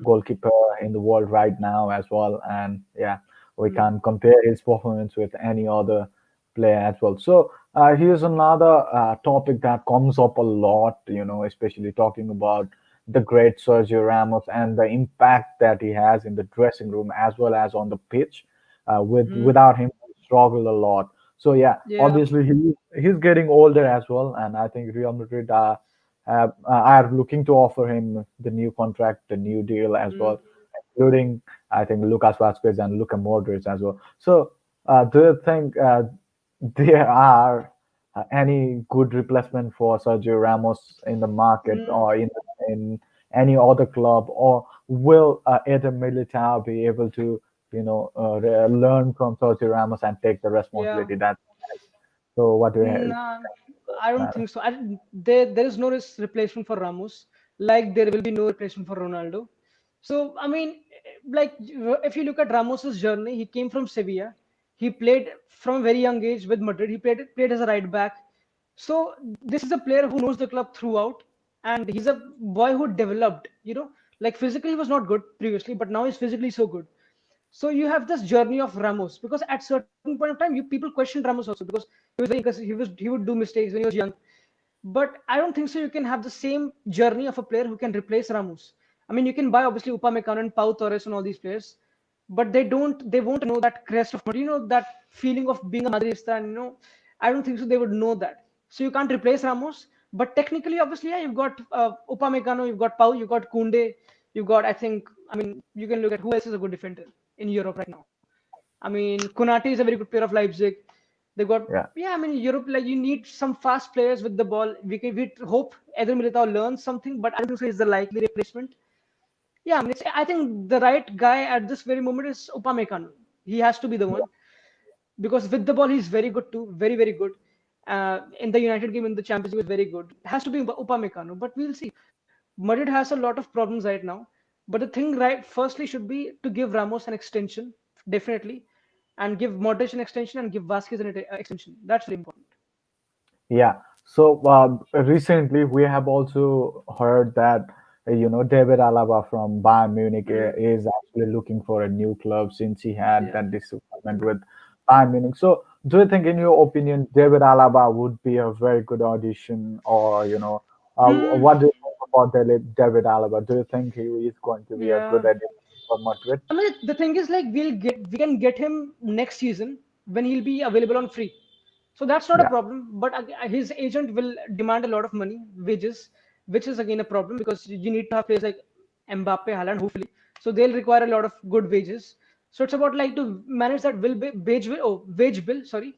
goalkeeper in the world right now as well. And yeah, we mm, can't compare his performance with any other player as well. So here's another topic that comes up a lot, especially talking about the great Sergio Ramos and the impact that he has in the dressing room as well as on the pitch. Without him, struggled a lot. So yeah, Yeah. obviously he's getting older as well, and I think Real Madrid are looking to offer him the new contract, the new deal as Mm. well, including I think Lucas Vazquez and Luka Modric as well. So do you think there are any good replacement for Sergio Ramos in the market Mm. or in any other club, or will Eder Militao be able to learn from Sergio Ramos and take the Yeah. responsibility that so what do you have Nah, I don't that? think so. There is no replacement for Ramos, like there will be no replacement for Ronaldo. So I mean, like if you look at Ramos's journey, he came from Sevilla. He played from a very young age with Madrid. He played as a right back. So this is a player who knows the club throughout, and he's a boy who developed. Like physically he was not good previously, but now he's physically so good. So you have this journey of Ramos because at certain point of time, you people questioned Ramos also because he would do mistakes when he was young. But I don't think so. You can have the same journey of a player who can replace Ramos. I mean, you can buy obviously Upamecano and Pau Torres and all these players, but they won't know that crest of that feeling of being a Madridista. And I don't think so. They would know that. So you can't replace Ramos. But technically, obviously, yeah, you've got Upamecano, you've got Pau, you've got Kunde, you've got I mean, you can look at who else is a good defender in Europe right now. I mean, Konate is a very good player of Leipzig. They've got, Yeah, yeah, I mean, Europe, like you need some fast players with the ball. We hope Eder Militao learns something, but I don't think so he's the likely replacement. Yeah, I mean, I think the right guy at this very moment is Upamecano. He has to be the one because with the ball he's very good too, very very good. In the United game in the Champions League was very good. Has to be Upamecano, but we'll see. Madrid has a lot of problems right now, but the thing right firstly should be to give Ramos an extension, definitely, and give Modric an extension and give Vasquez an extension. That's very important. yeah. So recently we have also heard that David Alaba from Bayern Munich Mm, is actually looking for a new club since he had yeah. that disappointment with Bayern Munich. So do you think, in your opinion, David Alaba would be a very good audition, or Mm, what do you think about David Alaba? Do you think he is going to be a good yeah. addition for Madrid? I mean, the thing is like we can get him next season when he'll be available on free. So that's not a Yeah, problem. But his agent will demand a lot of money, wages, which is again a problem because you need to have players like Mbappe, Haaland, hopefully. So they'll require a lot of good wages. So it's about like to manage that wage bill, sorry.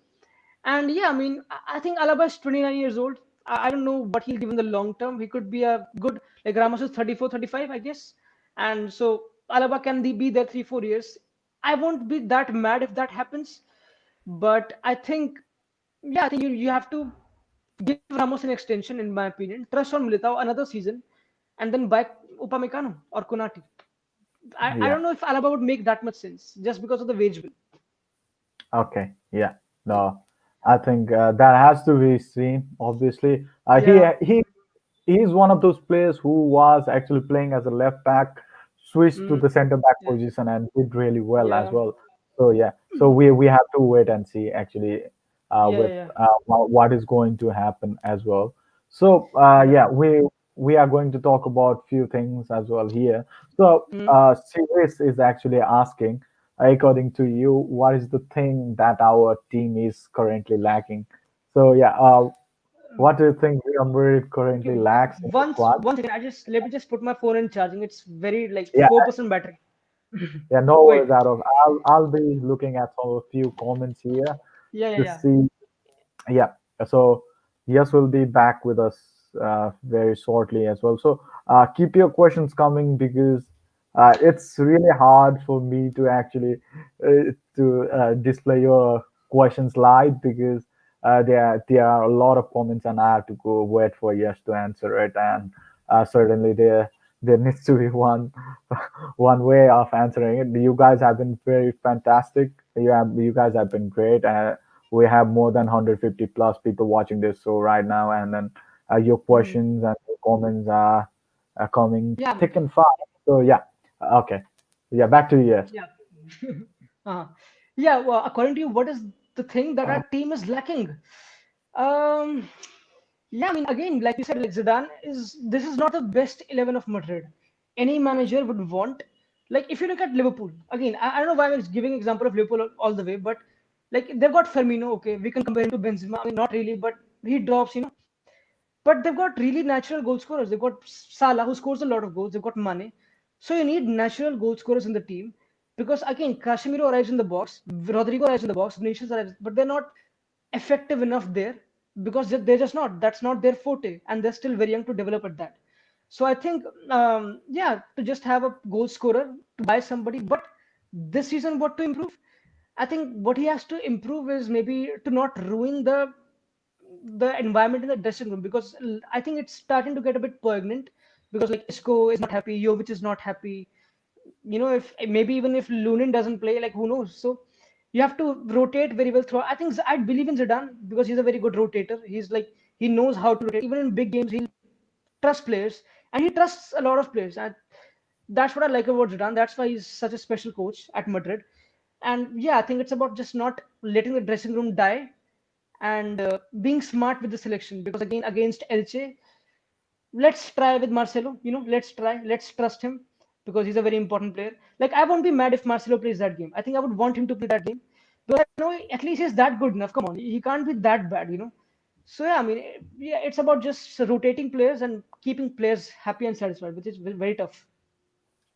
And yeah, I mean, I think Alaba is 29 years old. I don't know what he'll give in the long term. He could be a good, like Ramos is 34, 35, I guess. And so Alaba can be there 3, 4 years. I won't be that mad if that happens. But I think, yeah, I think you have to give Ramos an extension, in my opinion. Trust on Militao another season, and then buy Upamecano or Konati. I yeah. don't know if Alaba would make that much sense just because of the wage bill. Okay, yeah. No, I think that has to be seen. Obviously, Yeah. he's one of those players who was actually playing as a left back, switched to Mm, the center back yeah. position and did really well as Yeah. well. So yeah, so we have to wait and see actually Yeah. with Yeah. what is going to happen as well. So Yeah. yeah, we are going to talk about few things as well here. So Mm. Series is actually asking, according to you, what is the thing that our team is currently lacking? So yeah, what do you think Real Madrid Okay. currently lacks in the Once squad? one second. I just let me just put my phone in charging. It's very like Yeah, 4% battery. yeah, no Wait. worries, Adolf. I'll be looking at some of few comments here Yeah. Yeah. to Yeah. see. Yeah, so yes, will be back with us very shortly as well. So keep your questions coming because it's really hard for me to actually display your questions live because there are a lot of comments and I have to go wait for yes to answer it, and certainly there needs to be one way of answering it. You guys have been very fantastic. You guys have been great. We have more than 150 plus people watching this show right now, and then your Mm. questions and your comments are coming Yeah. thick and fast. So yeah, okay, yeah, back to you. Yes. Yeah. uh, yeah. Well, according to you, what is the thing that our team is lacking? Um. Yeah. I mean, again, like you said, like Zidane is. This is not the best 11 of Madrid. Any manager would want. Like if you look at Liverpool, again, I don't know why I was giving example of Liverpool all the way, but Like they've got Firmino, okay, we can compare him to Benzema. I mean, not really, but he drops, you know. But they've got really natural goal scorers. They've got Salah, who scores a lot of goals. They've got Mane. So you need natural goal scorers in the team because again, Casemiro arrives in the box, Rodrigo arrives in the box, Vinicius arrives, but they're not effective enough there because they're just not. That's not their forte, and they're still very young to develop at that. So I think, yeah, to just have a goal scorer to buy somebody, but this season, what to improve? I think what he has to improve is maybe to not ruin the environment in the dressing room because I think it's starting to get a bit poignant because like Isco is not happy, Jovic is not happy. You know, if maybe even if Lunin doesn't play, like who knows? So you have to rotate very well throughout. I think I believe in Zidane because he's a very good rotator. He's like he knows how to rotate. Even in big games, he'll trust players and he trusts a lot of players. And that's what I like about Zidane. That's why he's such a special coach at Madrid. And yeah, I think it's about just not letting the dressing room die and being smart with the selection because again against Elche, let's try with Marcelo. You know, let's try, let's trust him because he's a very important player. Like I won't be mad if Marcelo plays that game. I think I would want him to play that game because I know at least he's that good enough. Come on, he can't be that bad, you know. So yeah, I mean, yeah, it's about just rotating players and keeping players happy and satisfied, which is very tough.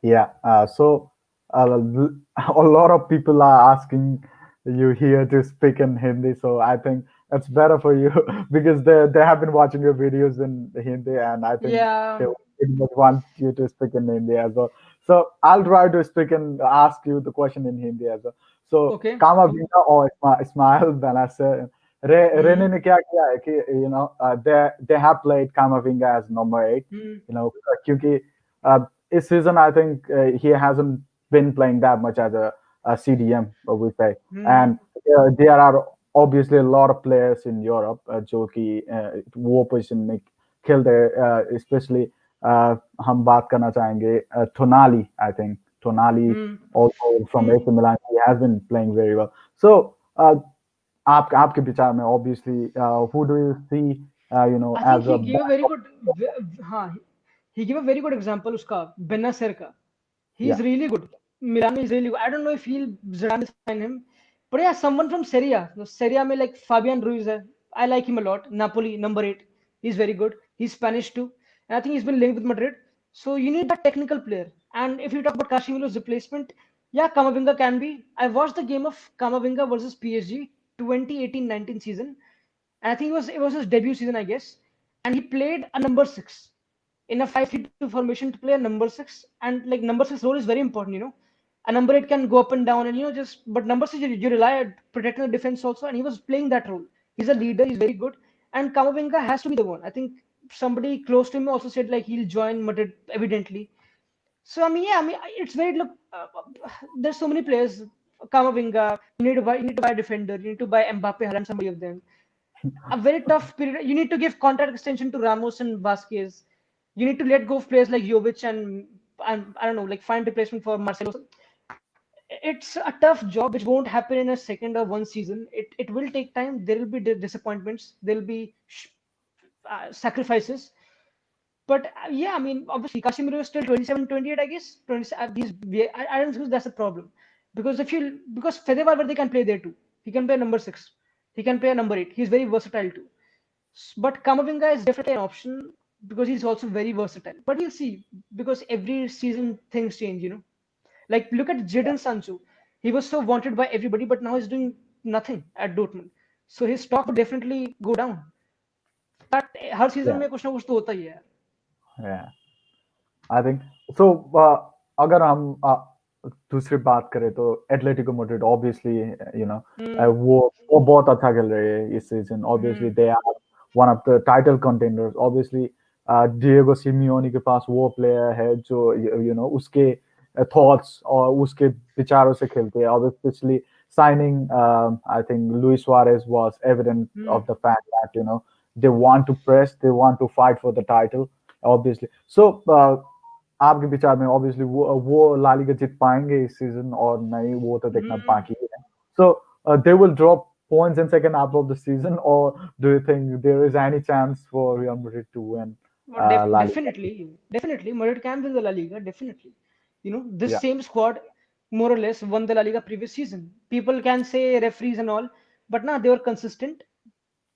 Yeah. A lot of people are asking you here to speak in Hindi, so I think it's better for you because they have been watching your videos in Hindi, and I think they Yeah. pretty much want you to speak in Hindi as well. So I'll try to speak and ask you the question in Hindi as well. So Okay. Kamavinga or Ismail Benacer, Rene Hmm. ने क्या किया है कि they have played Kamavinga as number 8, Hmm. क्योंकि this season, I think he hasn't been playing that much as a CDM, we say. And Hmm. there are obviously a lot of players in Europe जो कि वो position में खेलते हैं, especially हम बात करना चाहेंगे Tonali, I think. Tonali Hmm. also from Hmm. AC Milan, he has been playing very well. So आपके विचार में obviously who do you see I think as he a gave a very backup? good, हाँ, he gave a very good example उसका Benacer का. Yeah. He's really good. Milan is really good. I don't know if he'll Zidane will sign him, but yeah, someone from Serie A. So Serie A में like Fabian Ruiz है. I like him a lot. Napoli number 8. He's very good. He's Spanish too, and I think he's been linked with Madrid. So you need that technical player. And if you talk about Casemiro's replacement, yeah, Camavinga can be. I watched the game of Camavinga versus PSG 2018-19 season, and I think it was his debut season, I guess, and he played a number 6 in a 5-3-2 formation to play a number 6, and like number 6 role is very important, you know. A number 8 can go up and down, and you know, just but number 6 you rely on protecting the defense also, and he was playing that role. He's a leader, he's very good, and Kamavinga has to be the one. I think somebody close to him also said like he'll join Madrid evidently. So I mean, yeah, I mean, it's very look. There's so many players. Kamavinga, you need to buy a defender. You need to buy Mbappe, Haaland, somebody of them. A very tough period. You need to give contract extension to Ramos and Vasquez. You need to let go of players like Jovic and I don't know, like find replacement for Marcelo. It's a tough job which won't happen in a second or one season. It will take time. There will be disappointments. There will be sacrifices. But yeah, I mean, obviously, Casemiro is still 27, 28, I guess. 20, I don't think that's a problem. Because Fede Valverde can play there too. He can play number 6. He can play a number 8. He's very versatile too. But Kamavinga is definitely an option because he's also very versatile. But we'll see because every season things change, you know. Like look at Jadon Sancho. He was so wanted by everybody, but now he's doing nothing at Dortmund. So his stock would definitely go down. But her season Yeah. में कुछ ना कुछ तो होता ही है. Yeah. I think so अगर हम दूसरी बात करें तो Atletico Madrid obviously you know hmm. वो बहुत अच्छा खेल रहे हैं इस season obviously hmm. They are one of the title contenders obviously Diego Simeone के पास वो प्लेयर है जो उसके थॉट्स और उसके विचारों से खेलते हैं और specially signing I think Luis Suarez was evident of hmm. the fact that they want to press, they want to fight for the title obviously. So आपके विचार में ऑब्वियसली वो ला लीगा जीत पाएंगे इस सीजन और नहीं वो तो देखना हम्म. बाकी है. So they will drop points in second half of the season, or do you think there is any chance for Real Madrid to win Well, La Liga? definitely, Madrid can win the La Liga. Definitely, you know this Yeah, same squad. more or less won the La Liga previous season. People can say referees and all, but now they were consistent.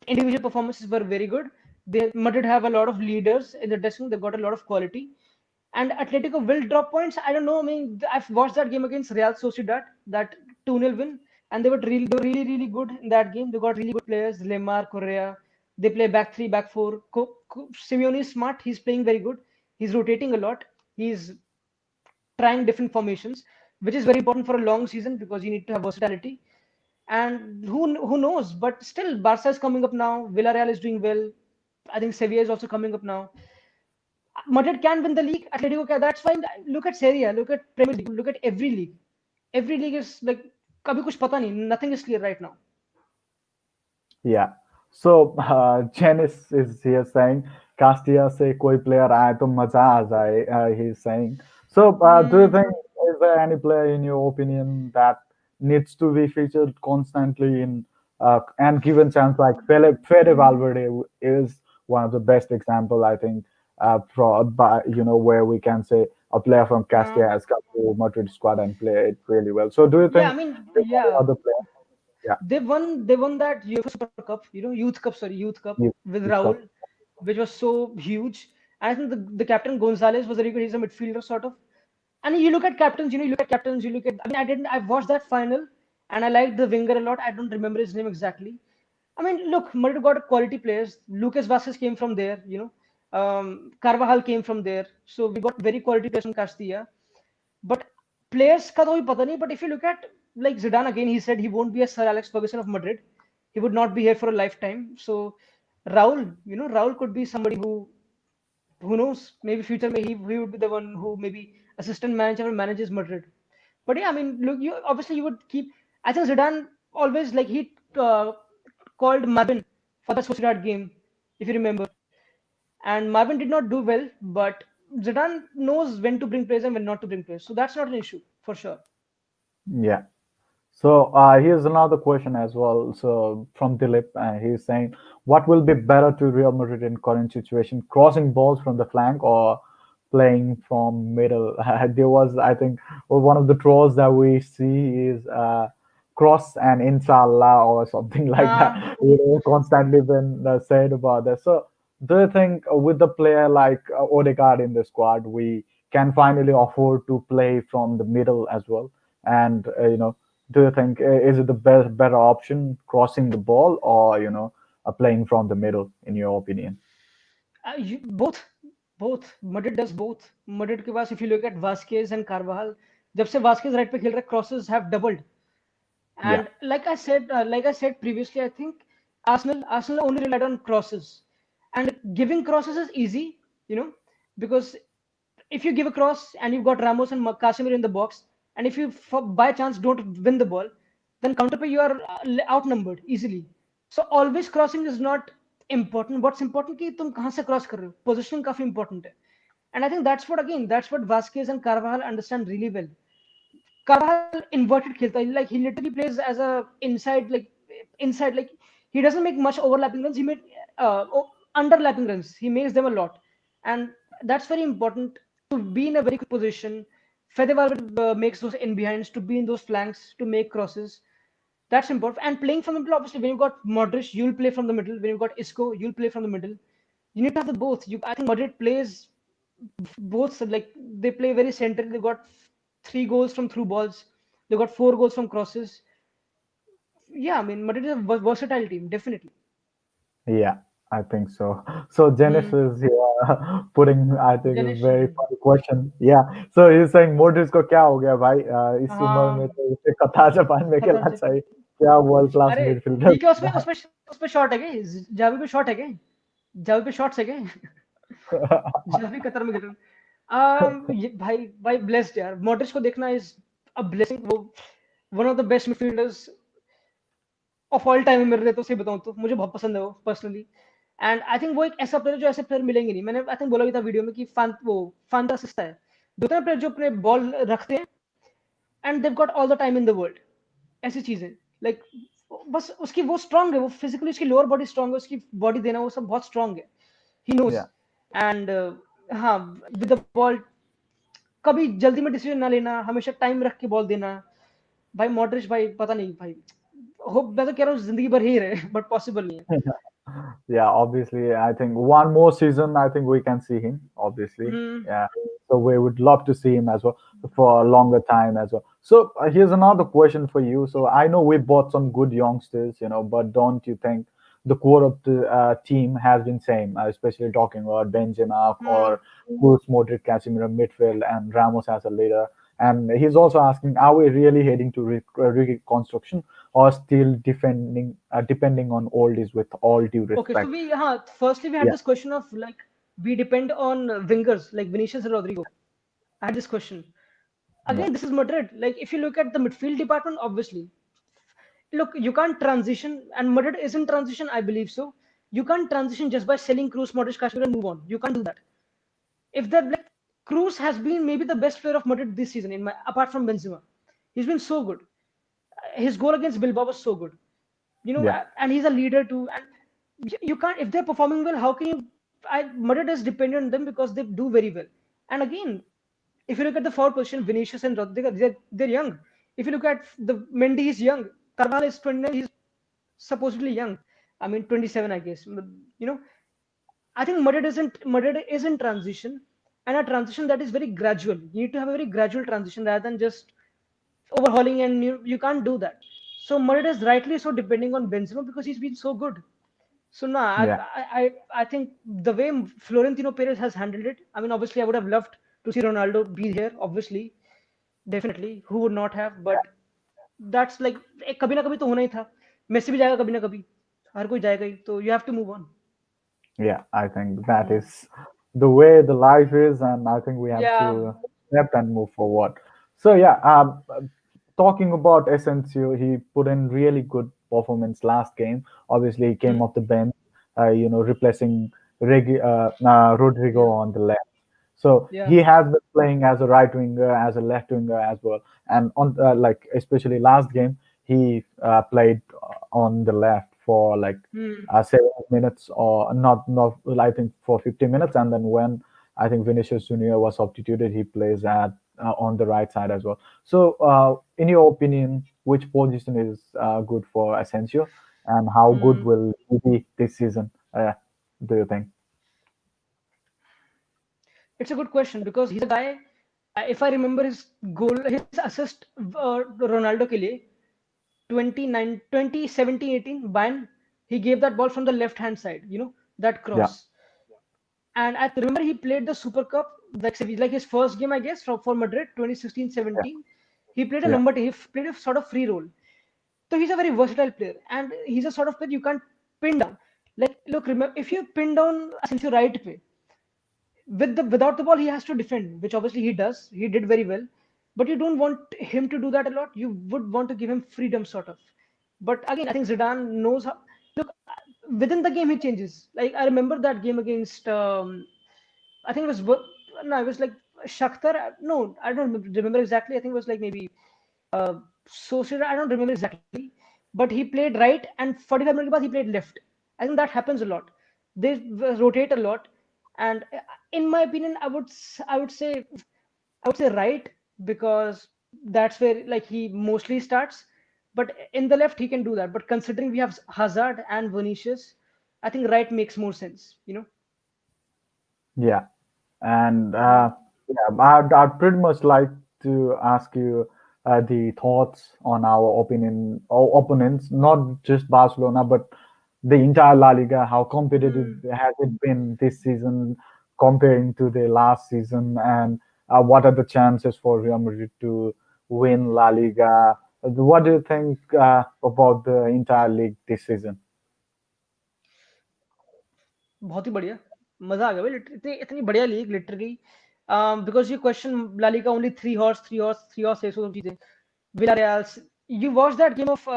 Individual performances were very good. Madrid have a lot of leaders in the dressing room. They've got a lot of quality. And Atletico will drop points. I don't know. I mean, I've watched that game against Real Sociedad, that 2-0 win, and they were really, really good in that game. They got really good players, Lemar, Correa. They play back three, back four. Simeone is smart. He's playing very good. He's rotating a lot. He's trying different formations, which is very important for a long season because you need to have versatility. And who knows? But still, Barca is coming up now. Villarreal is doing well. I think Sevilla is also coming up now. Madrid can win the league. Atletico can. That's why look at Serie A, look at Premier League, look at every league. Every league is like कभी कुछ पता नहीं. Nothing is clear right now. Yeah. So Janice is here saying Castilla से कोई player आए तो मजा आ जाए. He's saying. So do you Hmm. think is there any player in your opinion that needs to be featured constantly in and given chance like Fede Valverde is one of the best example I think by where we can say a player from Castilla has come to Madrid squad and played really well. So do you Yeah, I think mean, there's any yeah, other player? Yeah, they won that UEFA Super Cup, Youth Cup you, with you've got Raul, which was so huge. And I think the captain Gonzalez was very good. He's a midfielder sort of. And you look at captains, you look at captains, you look at. I mean, I watched that final, and I liked the winger a lot. I don't remember his name exactly. I mean, look, Madrid got quality players. Lucas Vazquez came from there, Carvajal came from there. So we got very quality players from Castilla. But players का तो भी पता नहीं. But if you look at like Zidane again, he said he won't be a Sir Alex Ferguson of Madrid. He would not be here for a lifetime. So Raul could be somebody who knows, maybe future he would be the one who maybe assistant manager or manages Madrid. But yeah, I mean, look, you obviously you would keep. I think Zidane always like he called Marvin for the Sociedad game, if you remember. And Marvin did not do well, but Zidane knows when to bring players and when not to bring players. So that's not an issue for sure. yeah. So here's another question as well. So from Dilip, he's saying, what will be better to Real Madrid in current situation, crossing balls from the flank or playing from middle? There was, I think, one of the trolls that we see is cross and inshallah or something like Uh, that. Constantly been said about that. So do you think with the player like Odegaard in the squad, we can finally afford to play from the middle as well? And do you think is it the better option crossing the ball or playing from the middle in your opinion? both, both. Madrid does both. Madrid के पास if you look at Vasquez and Carvajal, जब से Vasquez right पे खेल रहा है, crosses have doubled. Yeah, And like I said previously, I think Arsenal only relied on crosses, and giving crosses is easy, you know, because if you give a cross and you've got Ramos and Casemiro in the box, and if you by chance don't win the ball, then counterplay you are outnumbered easily. So always crossing is not important. What's important कि तुम कहाँ से cross कर रहे हो? Positioning काफी important है. And I think that's what Vasquez and Carvajal understand really well. Carvajal inverted खेलता है. Like he literally plays as a inside. Like he doesn't make much overlapping runs. He made underlapping runs. He makes them a lot, and that's very important to be in a very good position. Fede Valverde makes those in behinds to be in those flanks to make crosses. That's important. And playing from the middle, obviously, when you've got Modric, you'll play from the middle. When you've got Isco, you'll play from the middle. You need to have the both. I think Madrid plays both, like they play very central. They got 3 goals from through balls. They got 4 goals from crosses. Yeah, I mean Madrid is a versatile team, definitely. yeah, I think so. So Janice Hmm. is here putting, I think, a Ganesh, very funny question. Yeah, so he's saying Modric को क्या हो गया भाई? इस उम्र में हाँ, तो उसे कतार जापान में खतर खेलना से चाहिए. क्या वर्ल्ड क्लास अरे मिडफील्डर. ठीक है. उसपे शॉट है क्या? जावी पे शॉट है क्या? जावी पे शॉट्स है क्या? जावी कतर में खेल रहा है. ये भाई ब्लेस्ड यार. मॉड्रिच को देखना इज अ ब्लेसिंग. वो one of the best midfielders of all time मेरे लिए, तो सही बताऊं तो मुझे बहुत पसंद है वो पर्सनली. एंड आई थिंक वो एक ऐसा प्लेयर जो ऐसे प्लेयर मिलेंगे नहीं. मैंने आई थिंक बोला भी था वीडियो में कि फांता सिस्ता है. दो तीन प्लेयर जो अपने बॉल रखते हैं and they've got all the time in the world. ऐसी चीजें लाइक बस उसकी वो स्ट्रांग है. वो फिजिकली उसकी लोअर बॉडी स्ट्रांग है. उसकी बॉडी देना वो सब बहुत स्ट्रांग है. He knows. Yeah, एंड हाँ, विद द बॉल कभी जल्दी में डिसीजन ना लेना, हमेशा टाइम रख के बॉल देना। भाई मॉडरिच भाई पता नहीं भाई, होप मैं तो कह रहा हूँ जिंदगी भर ही रहे बट पॉसिबल नहीं है। Yeah, obviously, I think one more season, I think we can see him, obviously. Hmm Yeah. So we would love to see him as well for a longer time as well. So here's another question for you. So I know we bought some good youngsters, but don't you think the core of the team has been same, especially talking about Benzema hmm or Cruz, Modric, Casemiro midfield, and Ramos as a leader. And he's also asking, are we really heading to reconstruction or still defending depending on oldies with all due Okay, so respect? we firstly we had Yeah, this question of like we depend on wingers like Vinicius and Rodrigo. I had this question. yeah, Again, this is Madrid. Like if you look at the midfield department, obviously, look, you can't transition, and Madrid is in transition, I believe so. You can't transition just by selling Cruz, Modric, Casemiro, and move on. You can't do that. If that like Cruz has been maybe the best player of Madrid this season, in my apart from Benzema, he's been so good. His goal against Bilbao was so good, yeah, and he's a leader too. And you can't if they're performing well, how can you? Madrid is dependent on them because they do very well. And again, if you look at the forward position, Vinicius and Rodrigo, they're young. If you look at the Mendy, he's young. Carvalho is 29. He's supposedly young. I mean, 27, I guess. You know, I think Madrid is in transition, and a transition that is very gradual. You need to have a very gradual transition rather than just overhauling, and you can't do that. So Madrid is rightly so depending on Benzema because he's been so good. So no, yeah, I think the way Florentino Perez has handled it. I mean, obviously, I would have loved to see Ronaldo be here. Obviously, definitely, who would not have? But that's like एक कभी ना कभी तो होना ही था. Messi भी जाएगा कभी ना कभी. हर कोई जाएगा ही. So you have to move on. yeah. I think that Hmm. is the way the life is, and I think we have Yeah. to accept and move forward. So yeah, talking about Asensio, he put in really good performance last game. Obviously, he came Hmm. off the bench, replacing Rodrigo Yeah. on the left. So he Yeah. has been playing as a right winger, as a left winger as well. And on like especially last game, he played on the left for like Hmm. 7 minutes or not I think for 50 minutes, and then when I think Vinicius Junior was substituted, he plays at on the right side as well. So, in your opinion, which position is good for Asensio, and how good Hmm. will he be this season? Do you think? It's a good question because he's a guy. If I remember his goal, his assist, Ronaldo के लिए 29, 2017, 18, Bayern, he gave that ball from the left hand side. That Yeah, cross. And I remember he played the Super Cup, like his first game, I guess, for Madrid, 2016, yeah, 17. He played a yeah, number 10. He played a sort of free role. So he's a very versatile player, and he's a sort of player you can't pin down. Like, look, remember, if you pin down Asensio right way, without the ball, he has to defend, which obviously he does. He did very well, but you don't want him to do that a lot. You would want to give him freedom, sort of. But again, I think Zidane knows how. Look, within the game, he changes. Like I remember that game against I think it was no, it was like Shakhtar. No, I don't remember exactly. I think it was like maybe Sociedad. I don't remember exactly. But he played right, and 45 minutes बाद he played left. I think that happens a lot. They rotate a lot, and in my opinion, I would say right because that's where like he mostly starts. But in the left, he can do that. But considering we have Hazard and Vinicius, I think right makes more sense. yeah. And Mm. yeah, I'd pretty much like to ask you the thoughts on our opinion, our opponents, not just Barcelona, but the entire La Liga. How competitive Mm. has it been this season comparing to the last season, and what are the chances for Real Madrid to win La Liga? What do you think about the entire league this season? बहुत ही बढ़िया मजा आ गया भाई इतनी इतनी बढ़िया league literally because you question La Liga only three horse ये सब चीजें Villarreal you watched that game of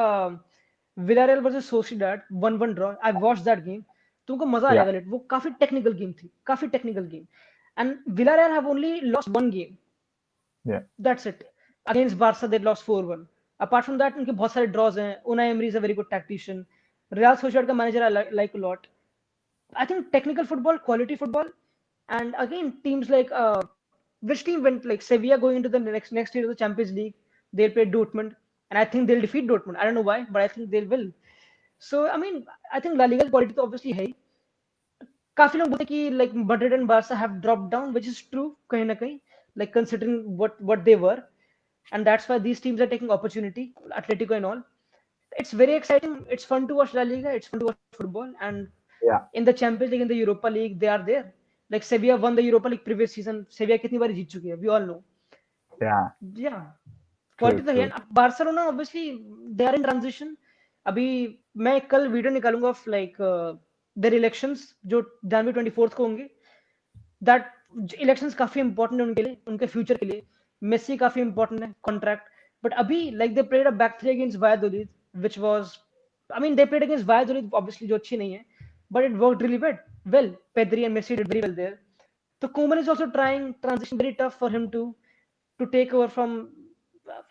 Villarreal versus Sociedad 1-1 draw. I watched that game. तुमको मजा आ Yeah, जाएगा लिट वो काफी टेक्निकल गेम थी काफी technical game and Villarreal have only lost one game. yeah, That's it. Against Barca they lost 4-1. Apart from that उनके बहुत सारे draws हैं. Unai Emery is a very good tactician. Real Sociedad का manager I like a lot. I think technical football, quality football, and again teams like which team went like Sevilla going into the next year of the Champions League? They'll play Dortmund, and I think they'll defeat Dortmund. I don't know why, but I think they will. So I mean, I think La Liga quality तो obviously है ही. काफी लोग बोलते हैं कि like Madrid and Barca have dropped down, which is true कहीं ना कहीं, like considering what they were, and that's why these teams are taking opportunity, Atletico and all. It's very exciting. It's fun to watch La Liga. It's fun to watch football, and Yeah, in the Champions League, in the Europa League, they are there. Like Sevilla won the Europa League previous season. Sevilla कितनी बार जीत चुकी है? We all know. yeah, Yeah, true, quality तो है. true. Barcelona obviously they are in transition. अभी मैं कल video निकालूंगा of like there elections जो जनवरी 24 को होंगे. दैट इलेक्शंस काफी इंपॉर्टेंट है उनके लिए, उनके फ्यूचर के लिए. मेसी काफी इंपॉर्टेंट है कॉन्ट्रैक्ट. बट अभी like they played a back three against Valladolid which was, I mean, they played against Valladolid, obviously, जो अच्छी नहीं है, but it worked really well. Pedri and Messi did very well there. So Koeman is also trying transition, very tough for him to take over from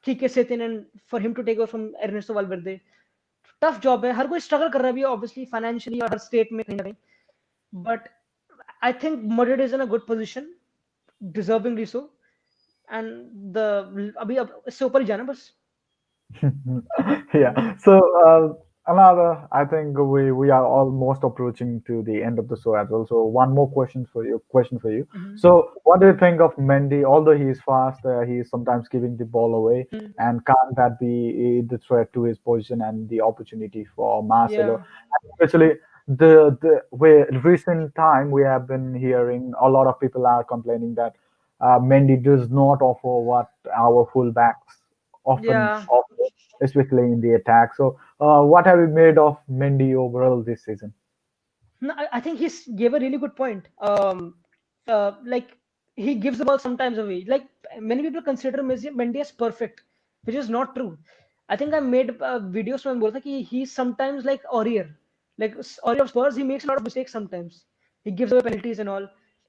Kike Setien and for him to take over from Ernesto Valverde. Tough job है, हर कोई struggle कर रहा है अभी obviously financially और हर state में कहीं ना कहीं. But I think Madrid is in a good position, deservingly so. And the अभी अब इससे ऊपर ही जाना बस. Yeah. So another, I think we are almost approaching to the end of the show as well. So one more question for you. Question for you. So what do you think of Mendy? Although he is fast, he is sometimes giving the ball away, and can't that be the threat to his position and the opportunity for Marcelo? Yeah, And especially the way recent time we have been hearing a lot of people are complaining that Mendy does not offer what our fullbacks often yeah. offer, especially in the attack. So, what have you made of Mendy overall this season? No, I think he gave a really good point. Like he gives the ball sometimes away. Like many people consider Mendy as perfect, which is not true. I think I made videos में बोला था कि he's sometimes like Aurier, like Aurier of Spurs. He makes a lot of mistakes sometimes. He gives away penalties and all.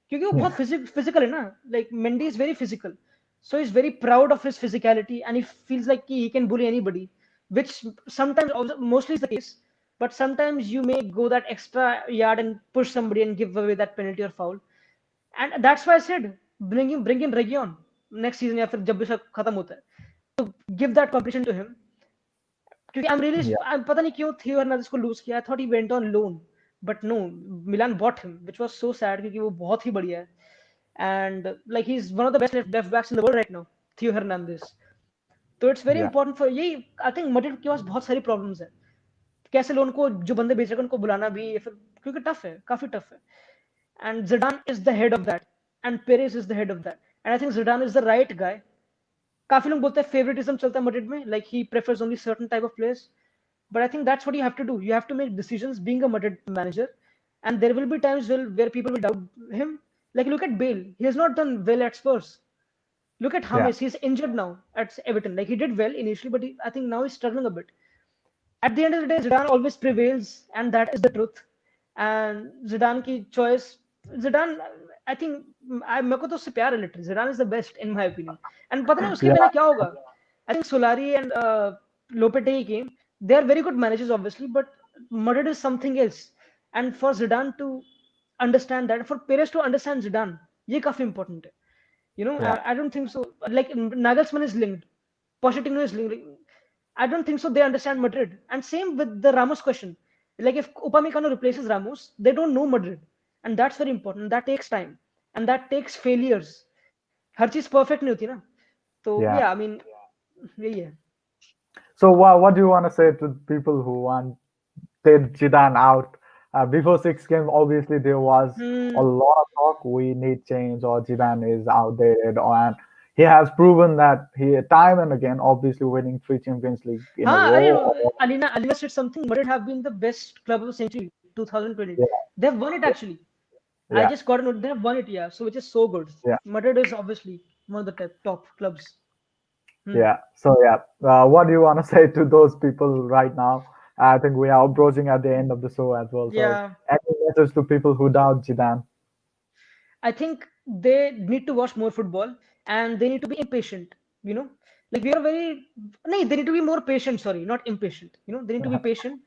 क्योंकि वो बहुत Yeah, physical है ना. Like Mendy is very physical, so he's very proud of his physicality, and he feels like he can bully anybody, which sometimes, mostly is the case. But sometimes you may go that extra yard and push somebody and give away that penalty or foul. And that's why I said bring in Region next season या फिर जब भी सब खत्म होता है. Give that competition to him. क्योंकि yeah, पता नहीं क्यों थियो हर्नांडेज को लूज किया. I thought he went on loan, but no, Milan bought him, which was so sad क्योंकि वो बहुत ही बढ़िया है. And like he's one of the best left backs in the world right now, Theo Hernandez. तो it's very yeah, important for यही. I think Madrid के पास बहुत सारी problems है. कैसे लोन को जो बंदे बेच रहे हैं उनको बुलाना भी या फिर, क्योंकि टफ है, काफी टफ है. And Zidane is the head of that, and Perez is the head of that, and I think Zidane is the right guy. काफी लोग बोलते हैं फेवरेटिज्म चलता है मैड्रिड में, like he prefers only certain type of players. But I think that's what you have to do. You have to make decisions being a Madrid manager, and there will be times where people will doubt him. Like look at Bale, he has not done well at Spurs. Look at yeah, James, he's injured now at Everton. Like he did well initially, but I think now he's struggling a bit. At the end of the day, Zidane always prevails, and that is the truth. And Zidane की choice, Zidane, I think मेरे को तो उससे प्यार है literally. Zidane is the best in my opinion. And पता नहीं उसके yeah, बिना क्या होगा. I think Solari and Lopetegui came. They are very good managers, obviously, but Madrid is something else. And for Zidane to understand that, for Perez to understand Zidane, ये काफी important है. yeah, I don't think so. Like Nagelsmann is linked, Pochettino is linked. I don't think so. They understand Madrid, and same with the Ramos question. Like if Upamecano replaces Ramos, they don't know Madrid, and that's very important. That takes time, and that takes failures. हर चीज perfect नहीं होती ना. तो yeah. yeah, I mean यही है. So, what do you want to say to people who want Zidane out? Before six games, obviously there was a Hmm. lot of talk. We need change, or Zidane is outdated, and he has proven that he time and again, obviously winning three Champions League in a हाँ, अरे row. Alina said something. Madrid have been the best club of the century, 2020. Yeah, They've won it actually. I yeah, just got to know they have won it, yeah. So which is so good. yeah. Madrid is obviously one of the top clubs. Hmm. Yeah. So yeah, what do you want to say to those people right now? I think we are approaching at the end of the show as well. So Yeah, any message to people who doubt Zidane? I think they need to watch more football and they need to be impatient. You know, like we are very no, they need to be more patient. Sorry, not impatient. They need to be patient.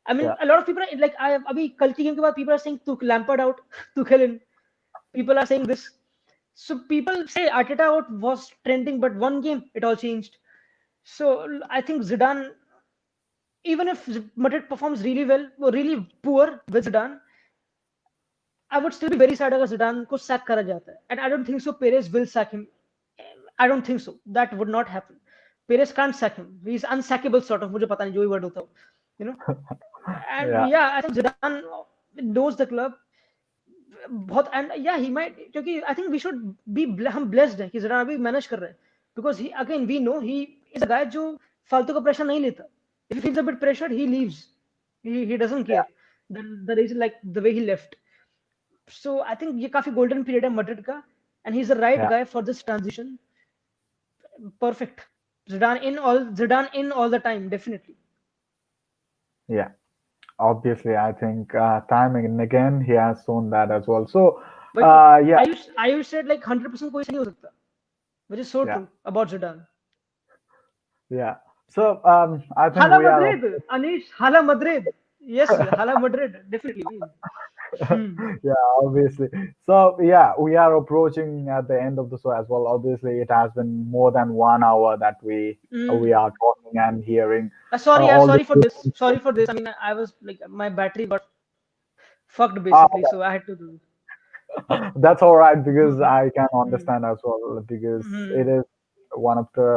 I mean, Yeah, a lot of people are like I अभी कल की game के बाद people are saying to Lampard out, Tuchel in. People are saying this. So people say Arteta out was trending, but one game it all changed. So I think Zidane, even if Madrid performs really well or really poor with Zidane, I would still be very sad अगर Zidane को sack करा जाता है. And I don't think so Perez will sack him. I don't think so. That would not happen. Perez can't sack him. He's unsackable sort of. मुझे पता नहीं जो भी word होता हो. You know. And Yeah, yeah, I think Zidane knows the club. बहुत and yeah he might क्योंकि I think we should be हम blessed हैं कि Zidane अभी manage कर रहे हैं because he again we know he is a guy जो फालतू का pressure नहीं लेता. If he feels a bit pressured, he leaves. He doesn't yeah, care. The reason like the way he left. So I think ये काफी golden period है Madrid का and he's the right yeah, guy for this transition. Perfect. Zidane in all the time definitely. yeah. Obviously, I think time and again he has shown that as well. So, But yeah, I said like 100% कोई नहीं हो सकता, which is so yeah, true about Zidane. yeah. So, I think Hala we are. Madrid, Anish, Hala Madrid. Yes, Hala Madrid, definitely. Hmm. Yeah, obviously. So, yeah, we are approaching at the end of the show as well. Obviously, it has been more than 1 hour that we Mm. are talking and hearing Sorry, I'm all the. sorry for this. Sorry for this. I mean, I was like, my battery got fucked Uh, basically, so I had to do. that's all right because Hmm. I can Hmm. understand as well because it Hmm. is one of the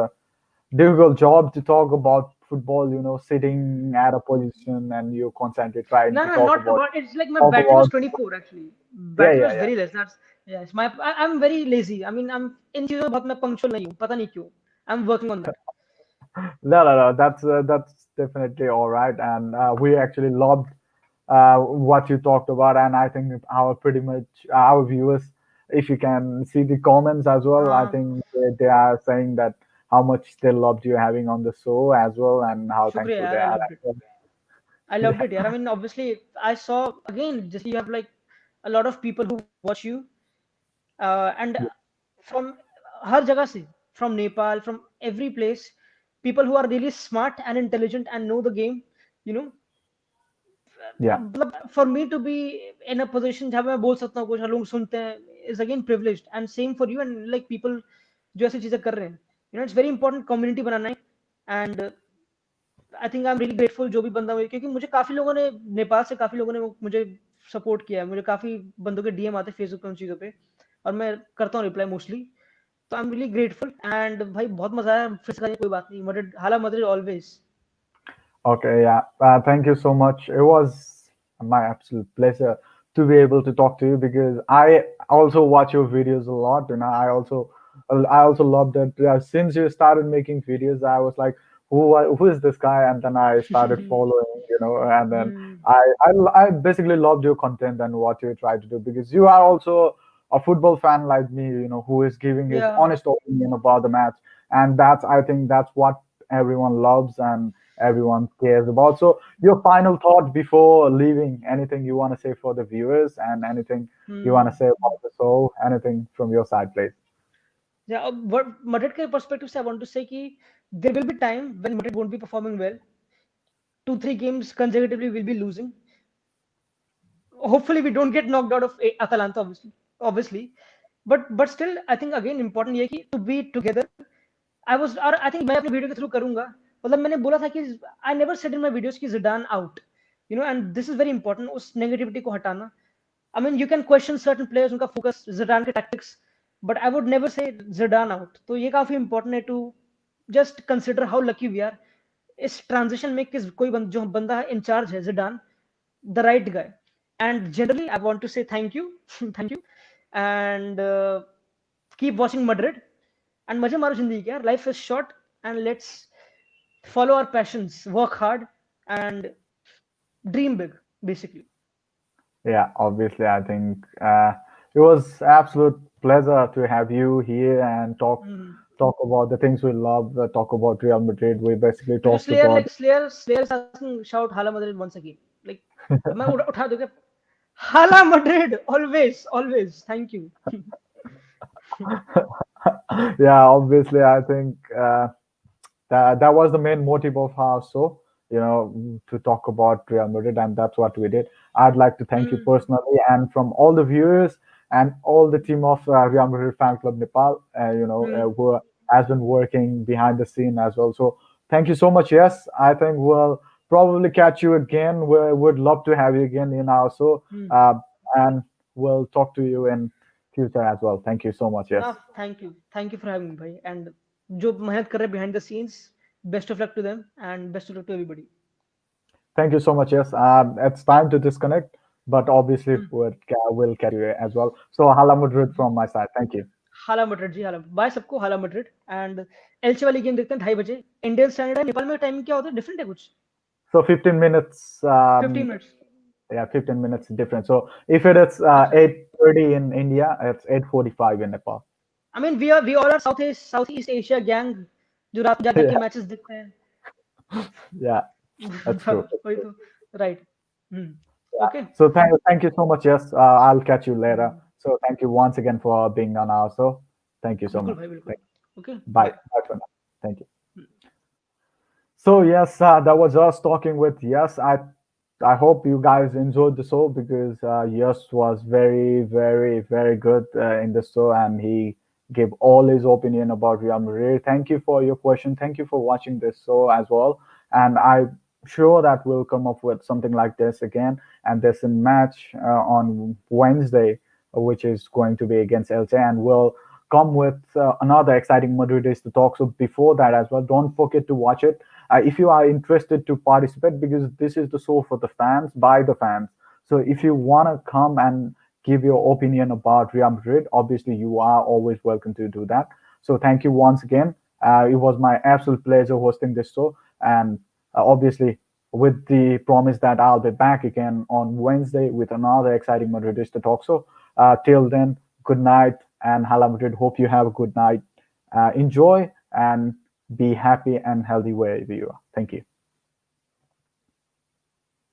difficult job to talk about football. Sitting at a position and you constantly trying No, to no, talk not about about. It's like my talk battery was about. 24 actually. Yeah, Battery yeah, was yeah. very less. That's yes. I'm very lazy. I mean, I'm इन चीजों में बहुत मैं punctual नहीं हूँ. पता नहीं क्यों. I'm working on that. No, no, no. That's definitely all right, and we actually loved what you talked about, and I think our pretty much our viewers, if you can see the comments as well, I हाँ, think they are saying that how much they loved you having on the show as well, and how शुक्रिया thankful they यार. I are loved as it. well. I loved Yeah, it, yeah. I mean, obviously, I saw again. Just you have like a lot of people who watch you, and yeah, from हर जगह से, from Nepal, from every place, people who are really smart and intelligent and know the game. You know, yeah. मतलब for me to be in a position जहाँ मैं बोल सकता हूँ कुछ लोग सुनते हैं is again privileged and same for you and like people जो ऐसी चीजें कर रहे हैं. You know, it's very important community बनाना है and I think I am really grateful जो भी बंदा हुई क्योंकि मुझे काफी लोगों ने नेपाल से काफी लोगों ने मुझे सपोर्ट किया है मुझे काफी बंदों के डीएम आते हैं फेसबुक पे उन चीजों पे और मैं करता हूँ रिप्लाई मोस्टली तो I am really grateful and भाई बहुत मजा आया फिर से करेंगे, कोई बात नहीं मदद हाला मदद always. Okay, yeah. Thank you so much. It was my absolute pleasure to be able to talk to you because I also watch your videos a lot, and I also love that. Since you started making videos, I was like, who is this guy? And then I started following, and then I basically loved your content and what you try to do because you are also a football fan like me, who is giving his या honest opinion about the match, and I think that's what everyone loves and everyone cares about. So, your final thought before leaving, anything you want to say for the viewers and anything you want to say about the show, anything from your side, please. या मदद के perspective से I want to say कि there will be time when मदद won't be performing well 2-3 games consecutively will be losing. Hopefully we don't get knocked out of Atalanta obviously but still I think again important ये कि to be together I was और I think मैं अपने video के through करूंगा मतलब मैंने बोला था कि I never said in my videos कि Zidane out you know and this is very important उस negativity को हटाना. I mean you can question certain players उनका focus Zidane के tactics but I would never say Zidane out तो ये काफी important है to just consider how lucky we are इस ट्रांजिशन में किस कोई जो बंदा है इंचार्ज है Zidane the right guy. And generally, I want to say thank you, thank you, and keep watching Madrid. And मजे मारो जिंदगी के यार. Life is short, and let's follow our passions, work hard, and dream big, basically. Yeah, obviously, I think it was absolute pleasure to have you here and Mm. talk about the things we love, talk about Real Madrid. We basically तो जो talked Slayer about. like Slayer is asking shout Hala Madrid once again. Like मैं उठा दूंगा Hala Madrid always always. Thank you. Yeah, obviously, I think that was the main motive of our show, to talk about Real Madrid, and that's what we did. I'd like to thank you Mm. personally and from all the viewers, and all the team of Real Madrid Fan Club Nepal, Hmm. who has been working behind the scene as well. So thank you so much. Yes, I think we'll probably catch you again. We would love to have you again in our show, Hmm. uh, and we'll talk to you in future as well. Thank you so much. Yes. Ah, thank you for having me, bhai. And जो मेहनत कर रहे हैं behind the scenes, best of luck to them and best of luck to everybody. Thank you so much. Yes, it's time to disconnect, but obviously Hmm. we'll catch you as well. So Hala Madrid from my side. Thank you. हाला Madrid जी हाला bye सबको हाला Madrid and एलचे वाली game देखते हैं 2:30 बजे Indian standard है नेपाल में टाइम क्या होता है डिफरेंट है कुछ So 15 minutes, 15 minutes yeah, 15 minutes difference. So if it is अच्छा 8:30 in India, it's 8:45 in Nepal. I mean we all are South East Asia gang जो रात में जा Yeah, के मैचेस देखते हैं yeah, that's true. That's वही true. तो right Yeah. Okay So thank you so much. Yes, I'll catch you later. So thank you once again for being on our show. Thank you so बिल्कुल much. भाई बिल्कुल Thank okay Bye. Bye Bye for now. Thank you. So yes, that was us talking with Yes. I hope you guys enjoyed the show because Yes was very, very, very good in the show, and he gave all his opinion about Real Madrid. Thank you for your question. Thank you for watching this show as well. And I'm sure that we'll come up with something like this again. And there's a match on Wednesday, which is going to be against Elche, and we'll come with another exciting Madridista talk. So before that as well, don't forget to watch it if you are interested to participate, because this is the show for the fans by the fans. So if you want to come and give your opinion about Real Madrid, obviously you are always welcome to do that. So thank you once again. It was my absolute pleasure hosting this show, and obviously with the promise that I'll be back again on Wednesday with another exciting Madridista talk. So till then, good night and Hala Madrid. Hope you have a good night. Enjoy and be happy and healthy wherever you are. Thank you.